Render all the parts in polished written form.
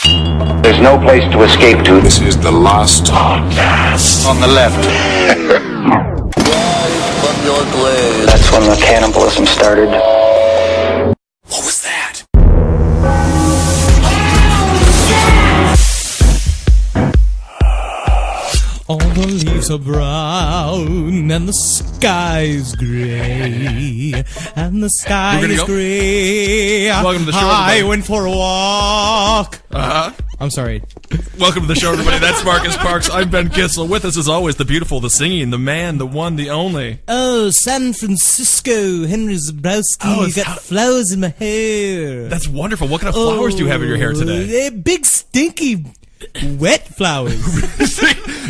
There's no place to escape to. This is the last podcast. On the left. That's when the cannibalism started. What was that? All the leaves are brown and the sky's gray, and the sky is gray. Welcome to the show, I everybody. went for a walk. I'm sorry. Welcome to the show, everybody. That's Marcus Parks. I'm Ben Kissel. With us, as always, the beautiful, the singing, the man, the one, the only. Oh, San Francisco, Henry Zabrowski. Oh, You got flowers in my hair. That's wonderful. What kind of flowers do you have in your hair today? They're big, stinky, wet flowers.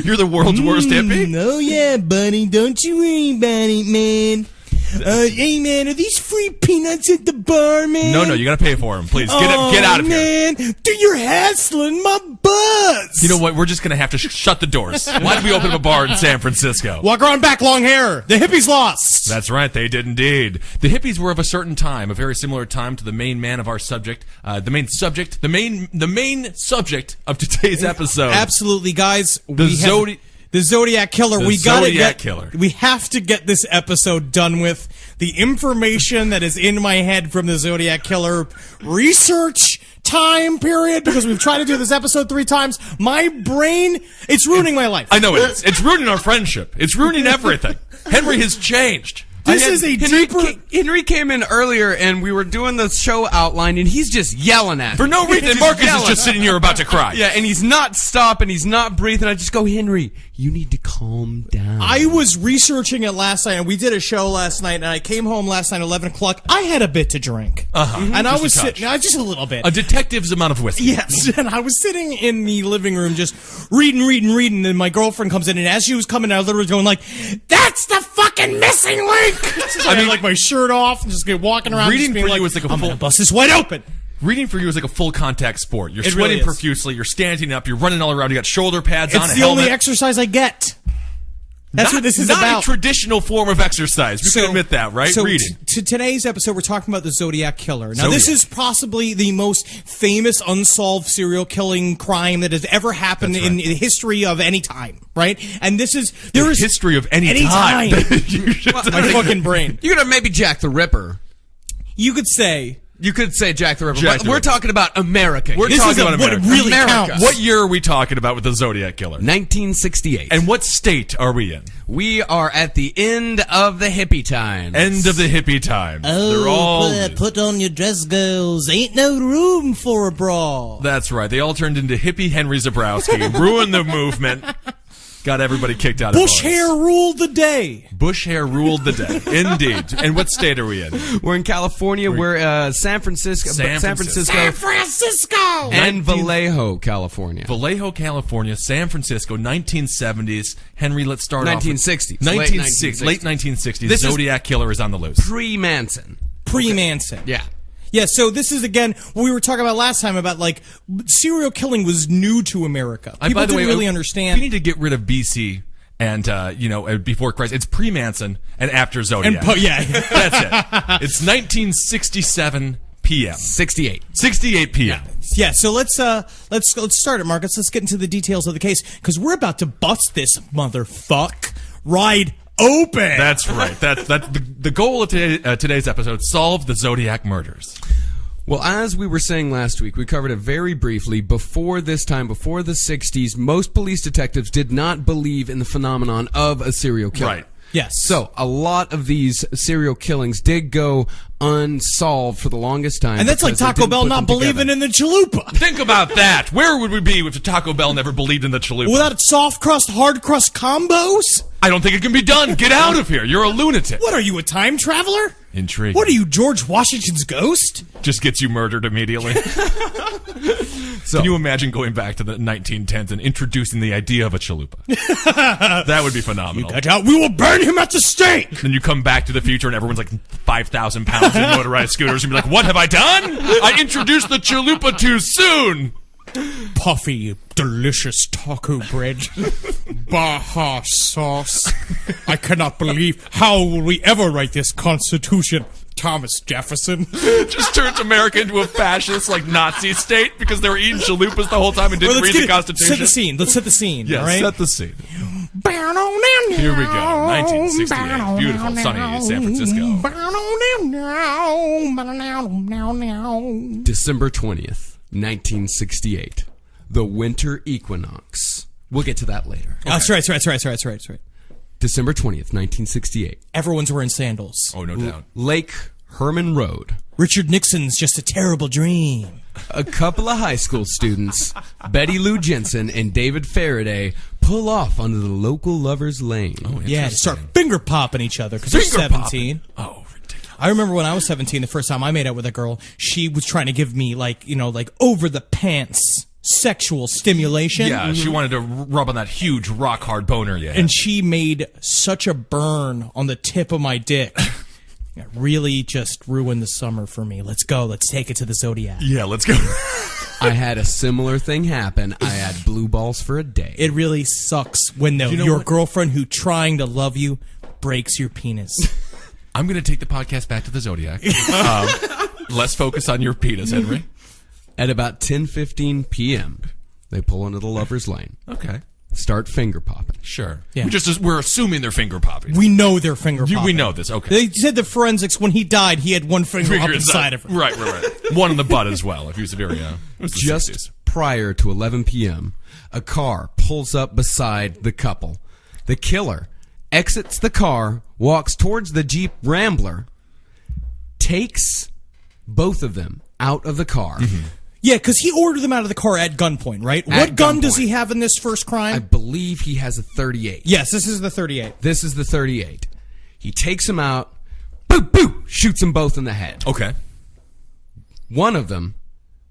You're the world's worst hippie? Oh yeah, buddy. Don't you worry about it, man. Hey, man, are these free peanuts at the bar, man? No, you gotta pay for them. Please, get out of here. Man, dude, you're hassling my buzz. You know what? We're just gonna have to shut the doors. Why did we open up a bar in San Francisco? Walk around back, long hair. The hippies lost. That's right, they did indeed. The hippies were of a certain time, a very similar time to the main man of our subject, the main subject of today's episode. Absolutely, guys. The Zodiac Killer. Killer. We have to get this episode done with. The information that is in my head from the Zodiac Killer research time period, because we've tried to do this episode 3 times. My brain, it's ruining my life. I know it is. It's ruining our friendship. It's ruining everything. Henry has changed. Henry came in earlier, and we were doing the show outline, and he's just yelling at me. For no reason, Just Marcus yelling. is just sitting here about to cry. Yeah, and he's not stopping, he's not breathing. I just go, Henry, you need to calm down. I was researching it last night, and we did a show last night, and I came home last night at 11 o'clock. I had a bit to drink. And I was sitting, just a little bit. A detective's amount of whiskey. Yes, and I was sitting in the living room just reading, and my girlfriend comes in, and as she was coming out, I literally going like, "That's the fucking missing link!" So I had like my shirt off and just walking around. Reading just being for you like, is like a I'm full- gonna bust this wide open. Reading for you is like a full contact sport. You're It sweating really is. profusely. You're standing up. You're running all around. You got shoulder pads on. It's A the helmet. only exercise I get. That's what this is not about. a traditional form of exercise. We can admit that, right? So Reading. to today's episode, we're talking about the Zodiac Killer. Now, Zodiac. this is possibly the most famous unsolved serial killing crime that has ever happened That's in right. the history of any time, right? And this is The history of any time. You should my say. fucking brain. You could have maybe Jack the Ripper. You could say You could say Jack the Ripper, Jack but the we're Ripper. talking about America. We're this talking is about what America. really America. counts. What year are we talking about with the Zodiac Killer? 1968. And what state are we in? We are at the end of the hippie times. End of the hippie times. They're all... put on your dress, girls. Ain't no room for a bra. That's right. They all turned into hippie Henry Zabrowski, ruined the movement, got everybody kicked out of Bush bars. hair ruled the day. Bush hair ruled the day. Indeed. And what state are we in? We're in California. We're San Francisco. San Francisco. And Vallejo, California. Vallejo, California, San Francisco, 1970s. Henry, let's start off. 1960s. 1960s. Late 1960s. This is- Zodiac Killer is on the loose. Pre-Manson. Pre-Manson. Yeah. Yeah, so this is, again, what we were talking about last time about, like, serial killing was new to America. People By the didn't way, really We understand. need to get rid of BC and, before Christ. It's pre-Manson and after Zodiac. Yeah. That's it. It's 1967 p.m. 68. 68 p.m. Yeah, so let's start it, Marcus. Let's get into the details of the case, because we're about to bust this motherfuck right open. That's right. That's the goal of today's episode: solve the Zodiac murders. Well, as we were saying last week, we covered it very briefly. Before this time, before the 60s, most police detectives did not believe in the phenomenon of a serial killer. Right. Yes. So, a lot of these serial killings did go unsolved for the longest time. And that's like because they Taco didn't Bell put not them believing together. in the chalupa. Think about that. Where would we be if Taco Bell never believed in the chalupa? Without soft crust, hard crust combos? I don't think it can be done. Get out of here. You're a lunatic. What are you, a time traveler? Intriguing. What are you, George Washington's ghost? Just gets you murdered immediately. Can you imagine going back to the 1910s and introducing the idea of a chalupa? That would be phenomenal. Get out, we will burn him at the stake! Then you come back to the future and everyone's like 5,000 pounds in motorized scooters and be like, what have I done? I introduced the chalupa too soon. Puffy, delicious taco bread. Baja sauce. I cannot believe. How will we ever write this constitution? Thomas Jefferson. Just turned America into a fascist, like Nazi state because they were eating chalupas the whole time and didn't read the Constitution. Set the scene. Let's set the scene. Yeah, all right? set the scene. Here we go. 1968. Beautiful, sunny San Francisco. December 20th, 1968. The winter equinox. We'll get to that later. That's right. December 20th, 1968. Everyone's wearing sandals. Oh, no doubt. Lake Herman Road. Richard Nixon's just a terrible dream. A couple of high school students, Betty Lou Jensen and David Faraday, pull off onto the local lover's lane. Oh, Yeah, to start finger popping each other because they're Finger 17. Oh, ridiculous. I remember when I was 17, the first time I made out with a girl, she was trying to give me like over the pants sexual stimulation. Yeah, she wanted to rub on that huge rock hard boner you had. And she made such a burn on the tip of my dick. It really just ruined the summer for me. Let's go. Let's take it to the Zodiac. Yeah, let's go. I had a similar thing happen. I had blue balls for a day. It really sucks when your girlfriend who trying to love you breaks your penis. I'm going to take the podcast back to the Zodiac. Let's focus on your penis, Henry. At about 10:15 p.m., they pull into the lover's lane. Okay. Start finger popping. Sure. Yeah. We're assuming they're finger popping. We know they're finger popping. We know this. Okay. They said the forensics, when he died, he had one finger up inside of her. Right. One in the butt as well, if he was very, it was the Just 60s. prior to 11 p.m., a car pulls up beside the couple. The killer exits the car, walks towards the Jeep Rambler, takes both of them out of the car. Mm-hmm. Yeah, because he ordered them out of the car at gunpoint, right? What gun does he have in this first crime? I believe he has a 38. Yes, this is the 38. This is the 38. He takes them out, boo, boo, shoots them both in the head. Okay. One of them,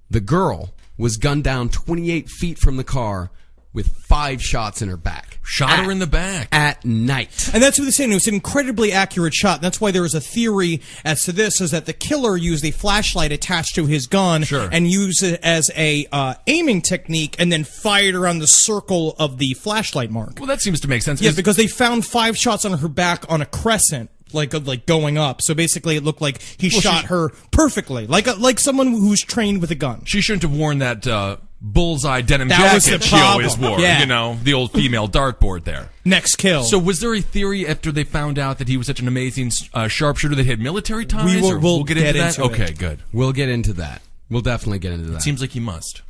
the girl, was gunned down 28 feet from the car with 5 shots in her back. Shot her in the back. At night. And that's what they're saying. It was an incredibly accurate shot. That's why there was a theory as to this, is that the killer used a flashlight attached to his gun and used it as a aiming technique and then fired around the circle of the flashlight mark. Well, that seems to make sense. Yeah, because they found 5 shots on her back on a crescent. Like going up, so basically it looked like he shot her perfectly, like someone who's trained with a gun. She shouldn't have worn that bullseye denim That was jacket the she always problem. wore. Yeah. You know, the old female dartboard there. Next kill. So was there a theory after they found out that he was such an amazing sharpshooter that he had military ties? We'll get into that. into Okay, it. good. We'll get into that. We'll definitely get into that. Seems like he must.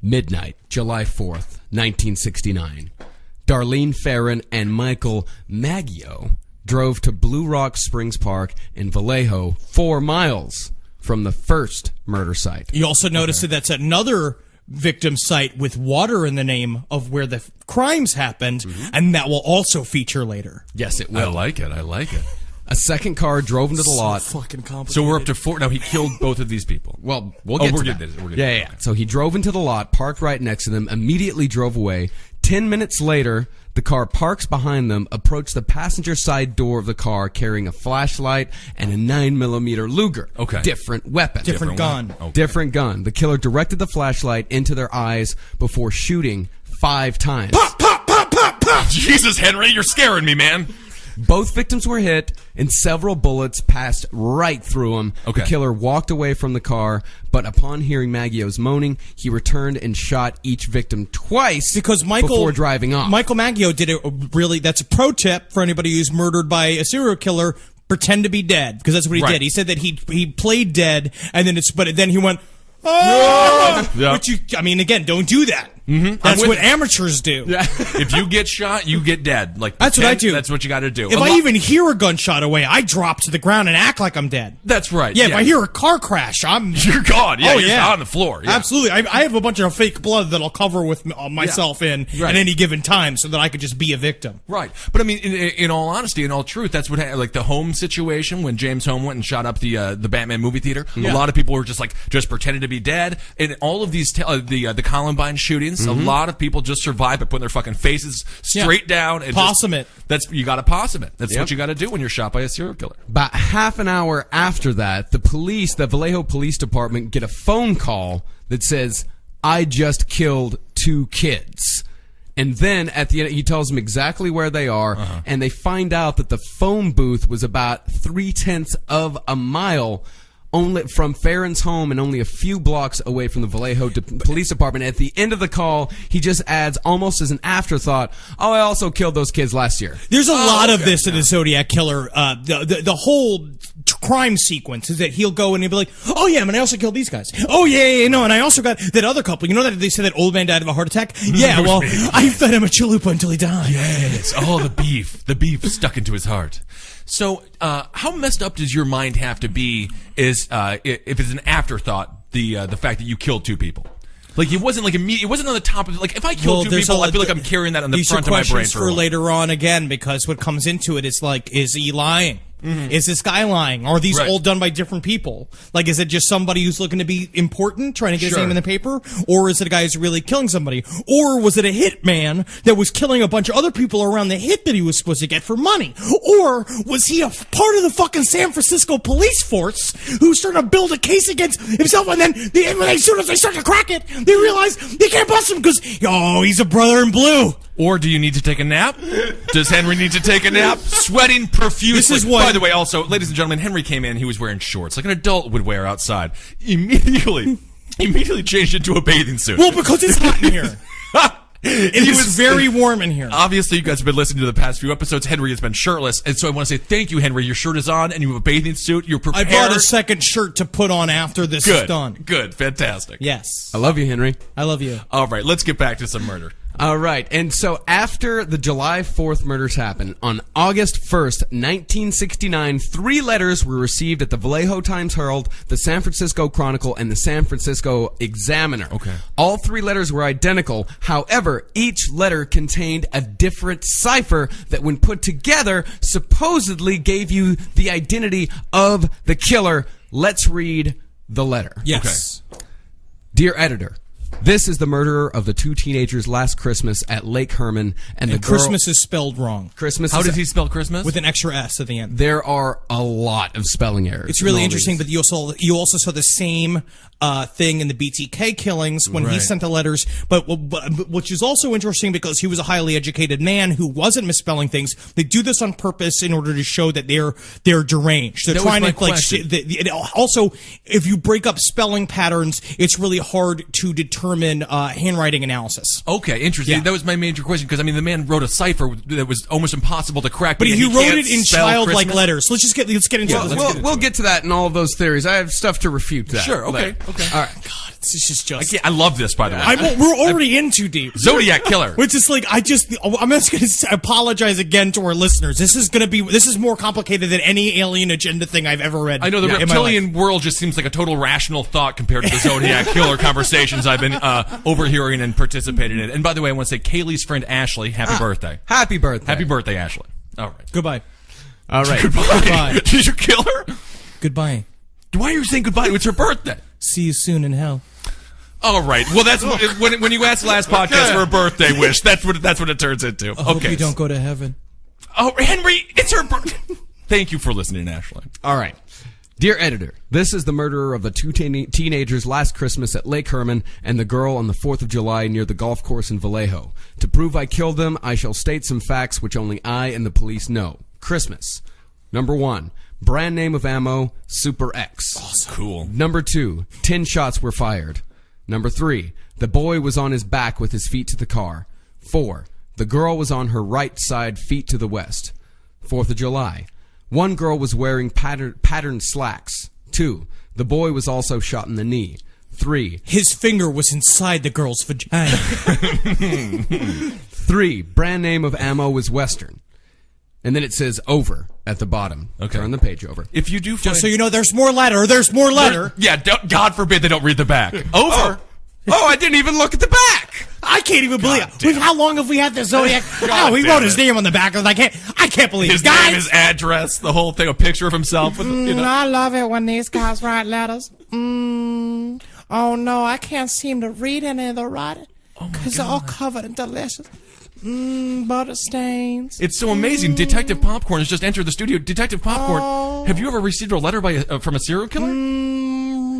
Midnight, July 4th, 1969. Darlene Farron and Michael Maggio drove to Blue Rock Springs Park in Vallejo, 4 miles from the first murder site. You also notice that that's another victim site with water in the name of where the crimes happened, and that will also feature later. Yes, it I will. like it. A second car drove into the lot. Fucking complicated. So we're up to 4. Now, he killed both of these people. Well, we'll get to we're that. getting to it. Yeah. So he drove into the lot, parked right next to them, immediately drove away. 10 minutes later, the car parks behind them, approached the passenger side door of the car carrying a flashlight and a 9mm Luger. Okay. Different weapon. Different gun. Okay. Different gun. The killer directed the flashlight into their eyes before shooting 5 times. Jesus, Henry, you're scaring me, man. Both victims were hit, and several bullets passed right through them. Okay. The killer walked away from the car, but upon hearing Maggio's moaning, he returned and shot each victim twice because before driving off. Michael Maggio did it really. That's a pro tip for anybody who's murdered by a serial killer. Pretend to be dead, because that's what he did. He said that he played dead, and then he went, oh! Yeah. Which again, don't do that. Mm-hmm. That's what amateurs do. Yeah. If you get shot, you get dead. Like That's what I do. That's what you got to do. If I even hear a gunshot away, I drop to the ground and act like I'm dead. That's right. Yeah, if I hear a car crash, you're gone. Yeah, you're on the floor. Yeah. Absolutely. I have a bunch of fake blood that I'll cover with myself in at any given time so that I could just be a victim. Right. But I mean, in all honesty, in all truth, that's what like the Home situation when James Home went and shot up the Batman movie theater. A lot of people were just pretending to be dead. And all of these the Columbine shootings, a lot of people just survived by putting their fucking faces straight down and possum it. You got to possum it. That's what you got to do when you're shot by a serial killer. About half an hour after that, the Vallejo Police Department, get a phone call that says, "I just killed 2 kids." And then at the end, he tells them exactly where they are, and they find out that the phone booth was about 0.3 of a mile only from Farron's home and only a few blocks away from the Vallejo police department. At the end of the call, he just adds, almost as an afterthought, "Oh, I also killed those kids last year." There's a lot of this in the Zodiac Killer. The whole crime sequence is that he'll go and he'll be like, "Oh yeah, man, I also killed these guys. Oh yeah, no, and I also got that other couple. You know that they said that old man died of a heart attack? Yeah, well, I fed him a chalupa until he died." Yes. Oh, the beef stuck into his heart. So, how messed up does your mind have to be? Is if it's an afterthought, the fact that you killed 2 people? Like, it wasn't like immediate. It wasn't on the top of it. Like, if I killed 2 people, I feel like I'm carrying that on the front of my brain for later on again, because what comes into it is like, is he lying? Is this guy lying? Are these all done by different people? Like, is it just somebody who's looking to be important, trying to get his name in the paper? Or is it a guy who's really killing somebody? Or was it a hitman that was killing a bunch of other people around the hit that he was supposed to get for money? Or was he a part of the fucking San Francisco police force who's starting to build a case against himself, and then as soon as they start to crack it, they realize they can't bust him because, he's a brother in blue. Or do you need to take a nap? Does Henry need to take a nap? Sweating profusely. This is what. By the way, also, ladies and gentlemen, Henry came in. He was wearing shorts like an adult would wear outside. Immediately changed into a bathing suit. Well, because it's hot in here. It was very warm in here. Obviously, you guys have been listening to the past few episodes. Henry has been shirtless, and so I want to say thank you, Henry. Your shirt is on, and you have a bathing suit. You're prepared. I bought a second shirt to put on after this is done. Good. Fantastic. Yes. I love you, Henry. I love you. All right, let's get back to some murder. All right, and so after the July 4th murders happened, on August 1st, 1969, 3 letters were received at the Vallejo Times-Herald, the San Francisco Chronicle, and the San Francisco Examiner. Okay. All 3 letters were identical. However, each letter contained a different cipher that, when put together, supposedly gave you the identity of the killer. Let's read the letter. Yes. Okay. Dear editor, this is the murderer of the 2 teenagers last Christmas at Lake Herman, and the girl... Christmas is spelled wrong. Christmas. How is does he spell Christmas? With an extra S at the end. There are a lot of spelling errors. It's really interesting, but you also saw the same thing in the BTK killings when he sent the letters. But which is also interesting because he was a highly educated man who wasn't misspelling things. They do this on purpose in order to show that they're deranged. They're trying to also, if you break up spelling patterns, it's really hard to determine handwriting analysis. Okay, interesting. Yeah. That was my major question, because I mean, the man wrote a cipher that was almost impossible to crack. But he wrote can't it in spell childlike Christmas? letters. Let's get into it. We'll get to that and all of those theories. I have stuff to refute that. Sure. Okay. Okay. All right. God, this is just. I love this, by the way. We're already in too deep. Zodiac Killer. Which is like, I'm just going to apologize again to our listeners. This is more complicated than any alien agenda thing I've ever read. I know the reptilian world just seems like a total rational thought compared to the Zodiac Killer conversations I've been overhearing and participating in. And by the way, I want to say Kaylee's friend Ashley, happy birthday. Happy birthday. Happy birthday, Ashley. All right. Goodbye. All right. Goodbye. Did you kill her? Goodbye. Why are you saying goodbye? It's her birthday. See you soon in hell. All right. Well, that's when you asked last podcast for a birthday wish. That's what it turns into. I hope you don't go to heaven. Oh, Henry, it's her birthday. Thank you for listening, Ashley. All right. Dear editor, this is the murderer of the 2 teenagers last Christmas at Lake Herman and the girl on the 4th of July near the golf course in Vallejo. To prove I killed them, I shall state some facts which only I and the police know. Christmas. Number 1. Brand name of ammo, Super X. Awesome. Cool. Number 2. 10 shots were fired. Number 3. The boy was on his back with his feet to the car. 4. The girl was on her right side, feet to the west. 4th of July. One girl was wearing patterned slacks. 2. The boy was also shot in the knee. 3. His finger was inside the girl's vagina. 3. Brand name of ammo was Western. And then it says over at the bottom. Okay. Turn the page over. If you do find... Just so you know, there's more letter. There's more letter. God forbid they don't read the back. Over. Oh, I didn't even look at the back. I can't even believe it. How long have we had the Zodiac? He wrote his name on the back. I can't believe his it. Guys, name, his address, the whole thing, a picture of himself. With, I love it when these guys write letters. Oh, no, I can't seem to read any of the writing because they're all covered in delicious butter stains. It's so amazing. Detective Popcorn has just entered the studio. Detective Popcorn, have you ever received a letter from a serial killer?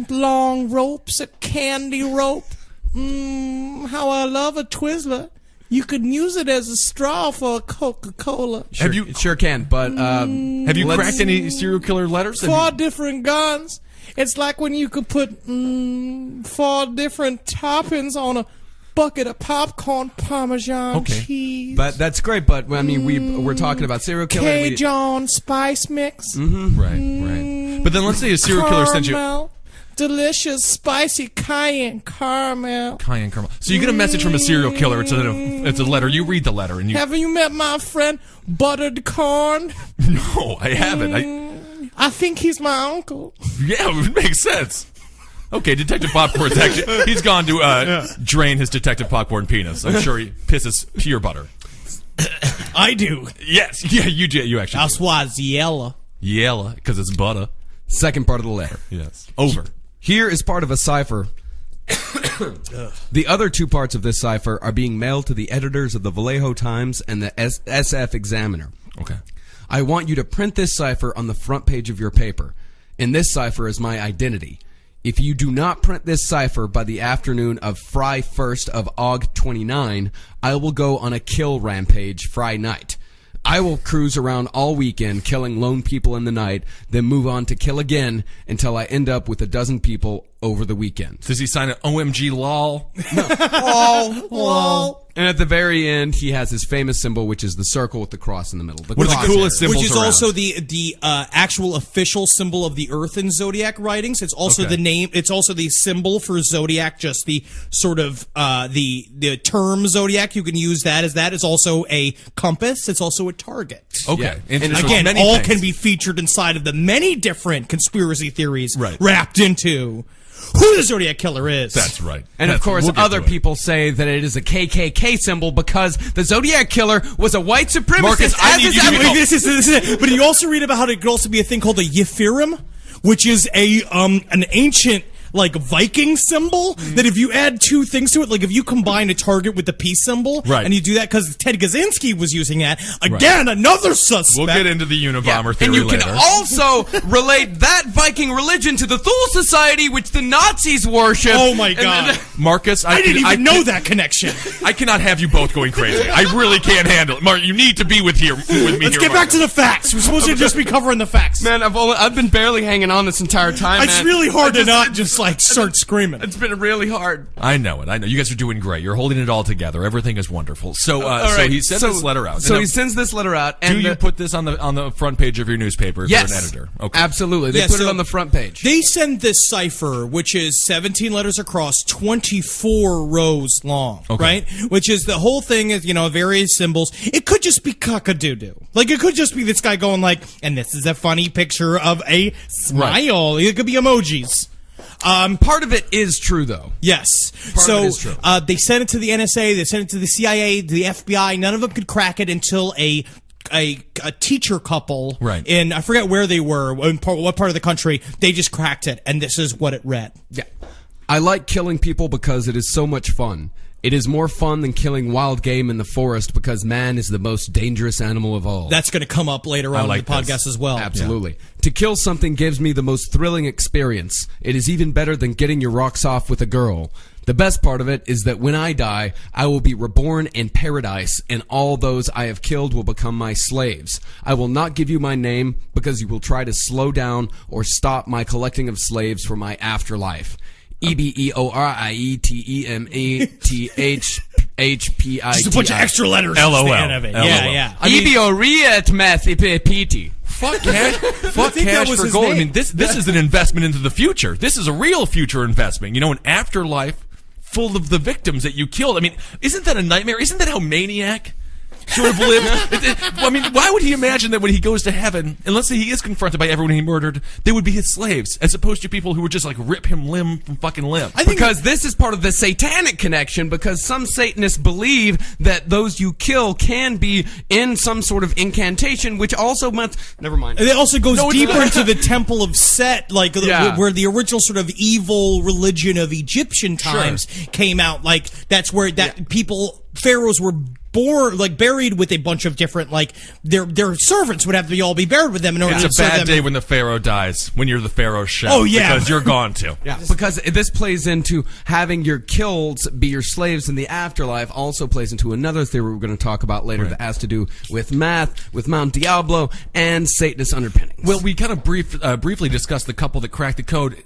Long ropes, a candy rope. How I love a Twizzler. You could use it as a straw for a Coca-Cola. Have you It sure can, but have you cracked any serial killer letters? Have 4 you- different guns. It's like when you could put 4 different toppings on a bucket of popcorn Parmesan Okay. cheese. but that's great. But I mean, we're talking about serial killer. and we- Cajun spice mix. Right. But then let's say a serial killer sends you Caramel. Delicious, spicy cayenne caramel. cayenne caramel. So you get a message from a serial killer. It's a letter. You read the letter, and you. Have you met my friend Buttered Corn? No, I haven't. I think he's my uncle. Yeah, it makes sense. Okay, Detective Popcorn's actually he's gone to drain his Detective Popcorn penis. I'm sure he pisses pure butter. I do. Yes, yeah, you do. You actually. That's why it's yellow. Yella, because it's butter. Second part of the letter. Yes. Over. Here is part of a cipher. The other 2 parts of this cipher are being mailed to the editors of the Vallejo Times and the SF Examiner. Okay. I want you to print this cipher on the front page of your paper. In this cipher is my identity. If you do not print this cipher by the afternoon of Fry 1st of Aug 29, I will go on a kill rampage Fry night. I will cruise around all weekend killing lone people in the night, then move on to kill again until I end up with a dozen people over the weekend. Does he sign an OMG lol? Lol. And at the very end, he has his famous symbol, which is the circle with the cross in the middle. One of the crosshair. coolest symbols Which is around. also the actual official symbol of the Earth in Zodiac writings. It's also Okay. the name. It's also the symbol for Zodiac. Just the sort of the term Zodiac. You can use that as that. It's also a compass. It's also a target. Okay. Yeah. And And so Again, many all things. can be featured inside of the many different conspiracy theories Right. wrapped into who the Zodiac Killer is. That's right. And of That's- course, we'll get other to it. people say that it is a KKK symbol because the Zodiac Killer was a white supremacist. Marcus, I need you to Wait, this is it. But you also read about how it could also be a thing called a Yephirim, which is an ancient like Viking symbol that if you add 2 things to it, like if you combine a target with the peace symbol, Right. and you do that because Ted Kaczynski was using that again, another suspect. We'll get into the Unabomber and theory you later. can also relate that Viking religion to the Thule Society, which the Nazis worship. Oh my And God. then- Marcus, I didn't even know that connection. I cannot have you both going crazy. I really can't handle it. Mark, you need to be with me Let's here, get back to the facts. We're supposed to just be covering the facts. Man, I've been barely hanging on this entire time. It's man. really hard to not just like start screaming. It's been really hard. I know it. I know. You guys are doing great. You're holding it all together. Everything is wonderful. So, All so right, he sent this letter out. So Now, he sends this letter out. do And you put this on the front page of your newspaper if yes, you're an editor? Okay. absolutely. They Yeah, put it so on the front page. They send this cipher, which is 17 letters across, 24 rows long, Okay. right? Which is the whole thing is, various symbols. It could just be cock-a-doo-doo. Like, it could just be this guy going like, and this is a funny picture of a smile. It could be emojis. Part of it is true, though. Yes. Part so of it is true. They sent it to the NSA. They sent it to the CIA, the FBI. None of them could crack it until a teacher couple Right. in I forget where they were, what part of the country. They just cracked it, and this is what it read. Yeah. I like killing people because it is so much fun. It is more fun than killing wild game in the forest because man is the most dangerous animal of all. That's going to come up later on like in the podcast this. as well. Absolutely. To kill something gives me the most thrilling experience. It is even better than getting your rocks off with a girl. The best part of it is that when I die, I will be reborn in paradise, and all those I have killed will become my slaves. I will not give you my name because you will try to slow down or stop my collecting of slaves for my afterlife. EBEORIETEMATHHPITI. Just a bunch of extra letters. LOL. At the end of it. LOL. Yeah, yeah. EBEORIETMATHPT. Fuck cash, fuck think that cash was for his gold. I name. mean, this is an investment into the future. This is a real future investment. An afterlife full of the victims that you killed. I mean, isn't that a nightmare? Isn't that how Maniac sort of lived? I mean, why would he imagine that when he goes to heaven, and let's say he is confronted by everyone he murdered, they would be his slaves, as opposed to people who would just like rip him limb from fucking limb? Because this is part of the satanic connection, because some Satanists believe that those you kill can be in some sort of incantation, which also must... Never mind. And it also goes it's deeper not. into the Temple of Set, like Yeah. where the original sort of evil religion of Egyptian times came out. Like that's where people pharaohs were born, like buried with a bunch of different, like their servants would have to all be buried with them in order It's to a serve bad them. day when the pharaoh dies, when you're the pharaoh's chef. Oh, yeah. Because you're gone too. Yeah, because this plays into having your kills be your slaves in the afterlife. Also plays into another theory we're going to talk about later that has to do with math, with Mount Diablo, and Satanist underpinnings. Well, we kind of briefly discussed the couple that cracked the code.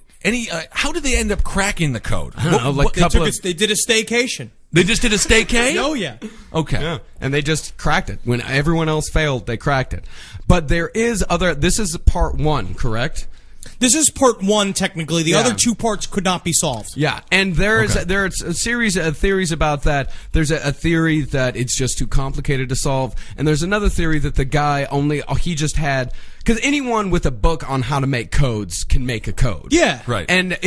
How did they end up cracking the code? I don't know, like They did a staycation. They just did a staycation? Oh yeah. Okay. Yeah, and they just cracked it. When everyone else failed, they cracked it. But there is this is part 1, correct? This is part 1 technically. The Yeah. other 2 parts could not be solved. Yeah, and there's a series of theories about that. There's a theory that it's just too complicated to solve, and there's another theory that the guy he just had, because anyone with a book on how to make codes can make a code. Yeah. Right. And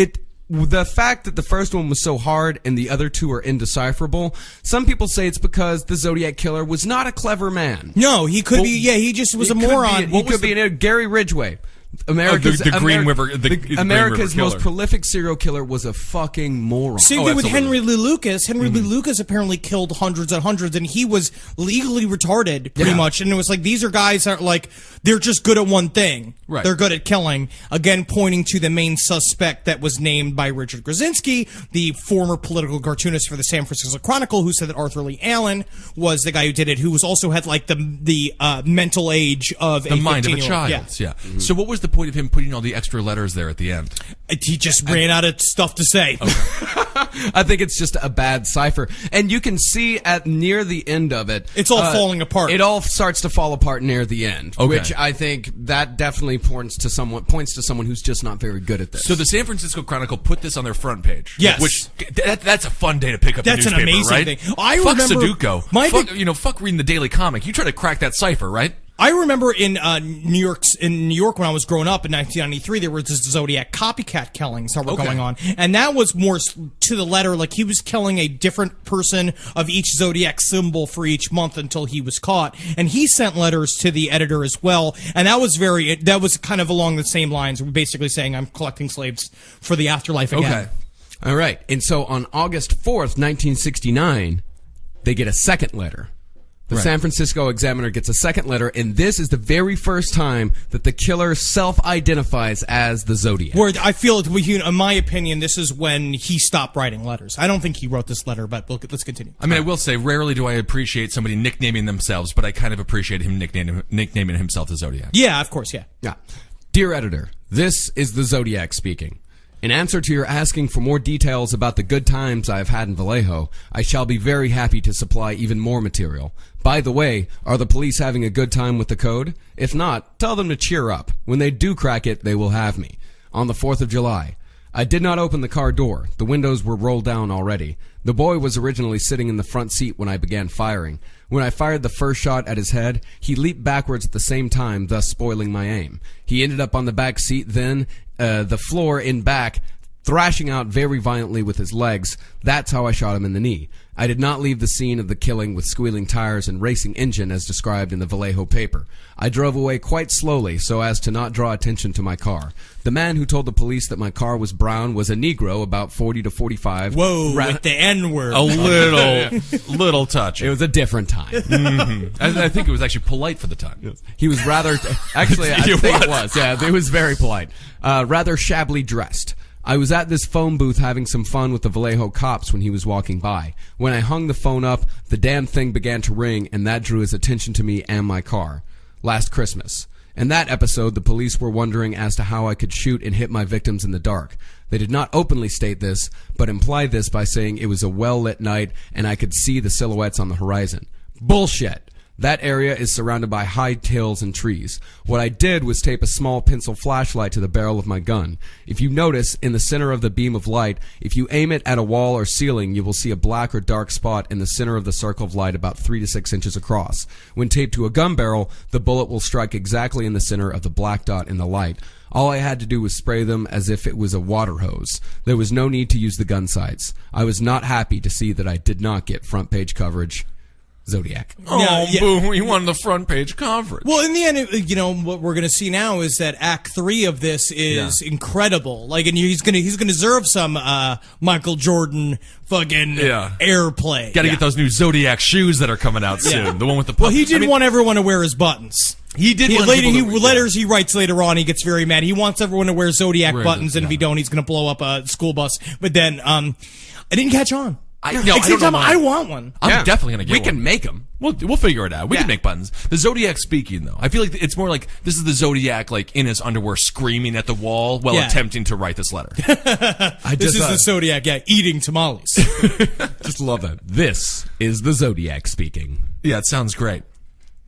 the fact that the first one was so hard and the other 2 are indecipherable, some people say it's because the Zodiac Killer was not a clever man. No, he could be. Yeah, he just was a moron. He could be Gary Ridgway. America's the Green River America's Killer. most prolific serial killer was a fucking moron. Same thing with absolutely. Henry Lee Lucas. Henry Lee Lucas apparently killed hundreds and hundreds, and he was legally retarded pretty much. And it was like, these are guys that are like, they're just good at one thing. Right. They're good at killing. Again, pointing to the main suspect that was named by Richard Grzinski, the former political cartoonist for the San Francisco Chronicle, who said that Arthur Lee Allen was the guy who did it, who was also had like the mental age of The mind of a 15-year-old. child. Yeah. So what was the point of him putting all the extra letters there at the end? He just ran out of stuff to say. I think it's just a bad cipher, and you can see at near the end of it, It's all falling apart. It all starts to fall apart near the end, Okay. which I think that definitely points to someone who's just not very good at this. So the San Francisco Chronicle put this on their front page. Yes. Which that's a fun day to pick up That's the an newspaper, amazing right? thing. I fuck remember Sudoku. Fuck reading the Daily Comic. You try to crack that cipher, right? I remember in New York when I was growing up in 1993, there was this Zodiac copycat killings that were going on, and that was more to the letter. Like, he was killing a different person of each Zodiac symbol for each month until he was caught, and he sent letters to the editor as well. And that was kind of along the same lines, basically saying, I'm collecting slaves for the afterlife again. Okay. all right, and so on August 4th, 1969, they get a second letter. The San Francisco Examiner gets a second letter, and this is the very first time that the killer self-identifies as the Zodiac. Where I feel, in my opinion, this is when he stopped writing letters. I don't think he wrote this letter, but let's continue. I mean, I will say, rarely do I appreciate somebody nicknaming themselves, but I kind of appreciate him nicknaming himself the Zodiac. Yeah, of course, yeah. Yeah. Dear editor, this is the Zodiac speaking. In answer to your asking for more details about the good times I've had in Vallejo, I shall be very happy to supply even more material. By the way, are the police having a good time with the code? If not, tell them to cheer up. When they do crack it, they will have me. On the 4th of July. I did not open the car door. The windows were rolled down already. The boy was originally sitting in the front seat when I began firing. When I fired the first shot at his head, he leaped backwards at the same time, thus spoiling my aim. He ended up on the back seat, then the floor in back, thrashing out very violently with his legs. That's how I shot him in the knee. I did not leave the scene of the killing with squealing tires and racing engine as described in the Vallejo paper. I drove away quite slowly so as to not draw attention to my car. The man who told the police that my car was brown was a Negro about 40 to 45. Whoa, with the N-word. A little touch. It was a different time. I think it was actually polite for the time. He was rather, actually, I It think it was. was. Yeah, it was very polite. Rather shabbily dressed. I was at this phone booth having some fun with the Vallejo cops when he was walking by. When I hung the phone up, the damn thing began to ring, and that drew his attention to me and my car. Last Christmas. In that episode, the police were wondering as to how I could shoot and hit my victims in the dark. They did not openly state this, but implied this by saying it was a well-lit night and I could see the silhouettes on the horizon. Bullshit! That area is surrounded by high hills and trees. What I did was tape a small pencil flashlight to the barrel of my gun. If you notice, in the center of the beam of light, if you aim it at a wall or ceiling, you will see a black or dark spot in the center of the circle of light about 3 to 6 inches across. When taped to a gun barrel, the bullet will strike exactly in the center of the black dot in the light. All I had to do was spray them as if it was a water hose. There was no need to use the gun sights. I was not happy to see that I did not get front page coverage. Zodiac. Oh, yeah. boo! He won the front page coverage. Well, in the end, you know what we're going to see now is that Act 3 of this is incredible. Like, and he's going to deserve some Michael Jordan fucking airplay. Got to get those new Zodiac shoes that are coming out soon. The one with the Well, he didn't want everyone to wear his buttons. He did. Letters he writes later on. He gets very mad. He wants everyone to wear Zodiac buttons, and if you don't, he's going to blow up a school bus. But then, I didn't catch on. I don't know. I want one. I'm definitely gonna get one. We can make them. We'll figure it out. We can make buttons. The Zodiac speaking though, I feel like it's more like this is the Zodiac like in his underwear screaming at the wall while attempting to write this letter. This is the Zodiac eating tamales. Just love that. This is the Zodiac speaking. Yeah, it sounds great.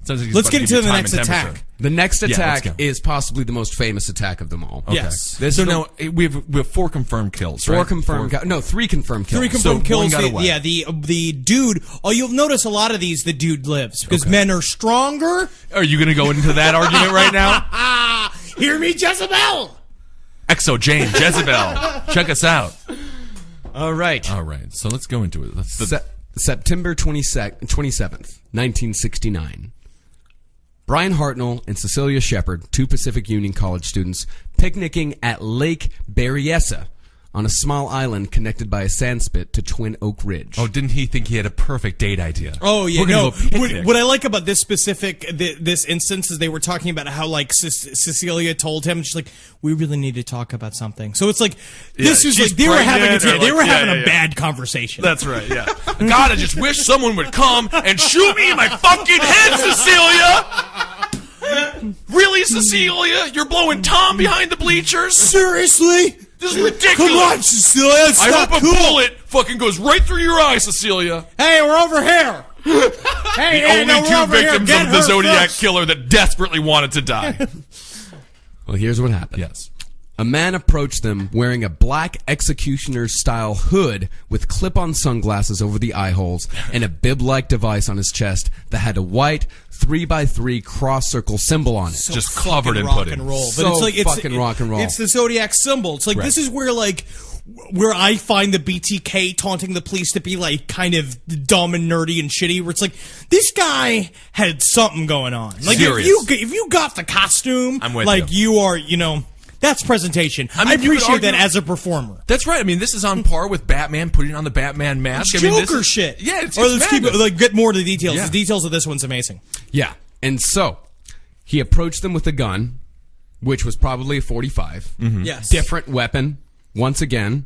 Sounds like he's Let's about to get give into you the time next and attack. temperature. The next let's attack go. is possibly the most famous attack of them all. Okay. Yes. So now we have 4 confirmed kills. Four right? confirmed. No, 3 confirmed kills. 3 confirmed one kills. got away. The dude. Oh, you'll notice a lot of these. The dude lives because men are stronger. Are you gonna go into that argument right now? Hear me, Jezebel. Exo Jane Jezebel, check us out. All right. All right, so let's go into it. September 27th, 1969. Brian Hartnell and Cecilia Shepard, 2 Pacific Union College students, picnicking at Lake Berryessa on a small island connected by a sandspit to Twin Oak Ridge. Oh, didn't he think he had a perfect date idea? Oh yeah, We're gonna no. go picnic. What I like about this specific this instance is they were talking about how like Cecilia told him, she's like, we really need to talk about something. So it's like this is she's like they were having pregnant, or a bad conversation. That's right, yeah. God, I just wish someone would come and shoot me in my fucking head, Cecilia! Really, Cecilia? You're blowing Tom behind the bleachers? Seriously? This is ridiculous! Come on, Cecilia. It's I not hope a cool. bullet fucking goes right through your eye, Cecilia. Hey, we're over here. Hey, The only we're 2 over here. victims Get of the her Zodiac first. killer that desperately wanted to die. Well, here's what happened. Yes. A man approached them wearing a black executioner-style hood with clip-on sunglasses over the eye holes and a bib-like device on his chest that had a white 3x3 cross-circle symbol on it. So Just fucking covered in rock pudding. and roll. But So it's like fucking rock and roll. It's the Zodiac symbol. It's like this is where like where I find the BTK taunting the police to be like kind of dumb and nerdy and shitty. Where it's like this guy had something going on. Like Serious. if you got the costume, I'm with like you. you are, that's presentation. I mean, I you could appreciate that argue- as a performer. That's right. I mean, this is on par with Batman putting on the Batman mask. It's I mean, Joker this is, shit. Yeah, it's or let's keep it, madness. like get more to the details. Yeah. The details of this one's amazing. Yeah. And so, he approached them with a gun, which was probably a .45. Yes. Different weapon, once again.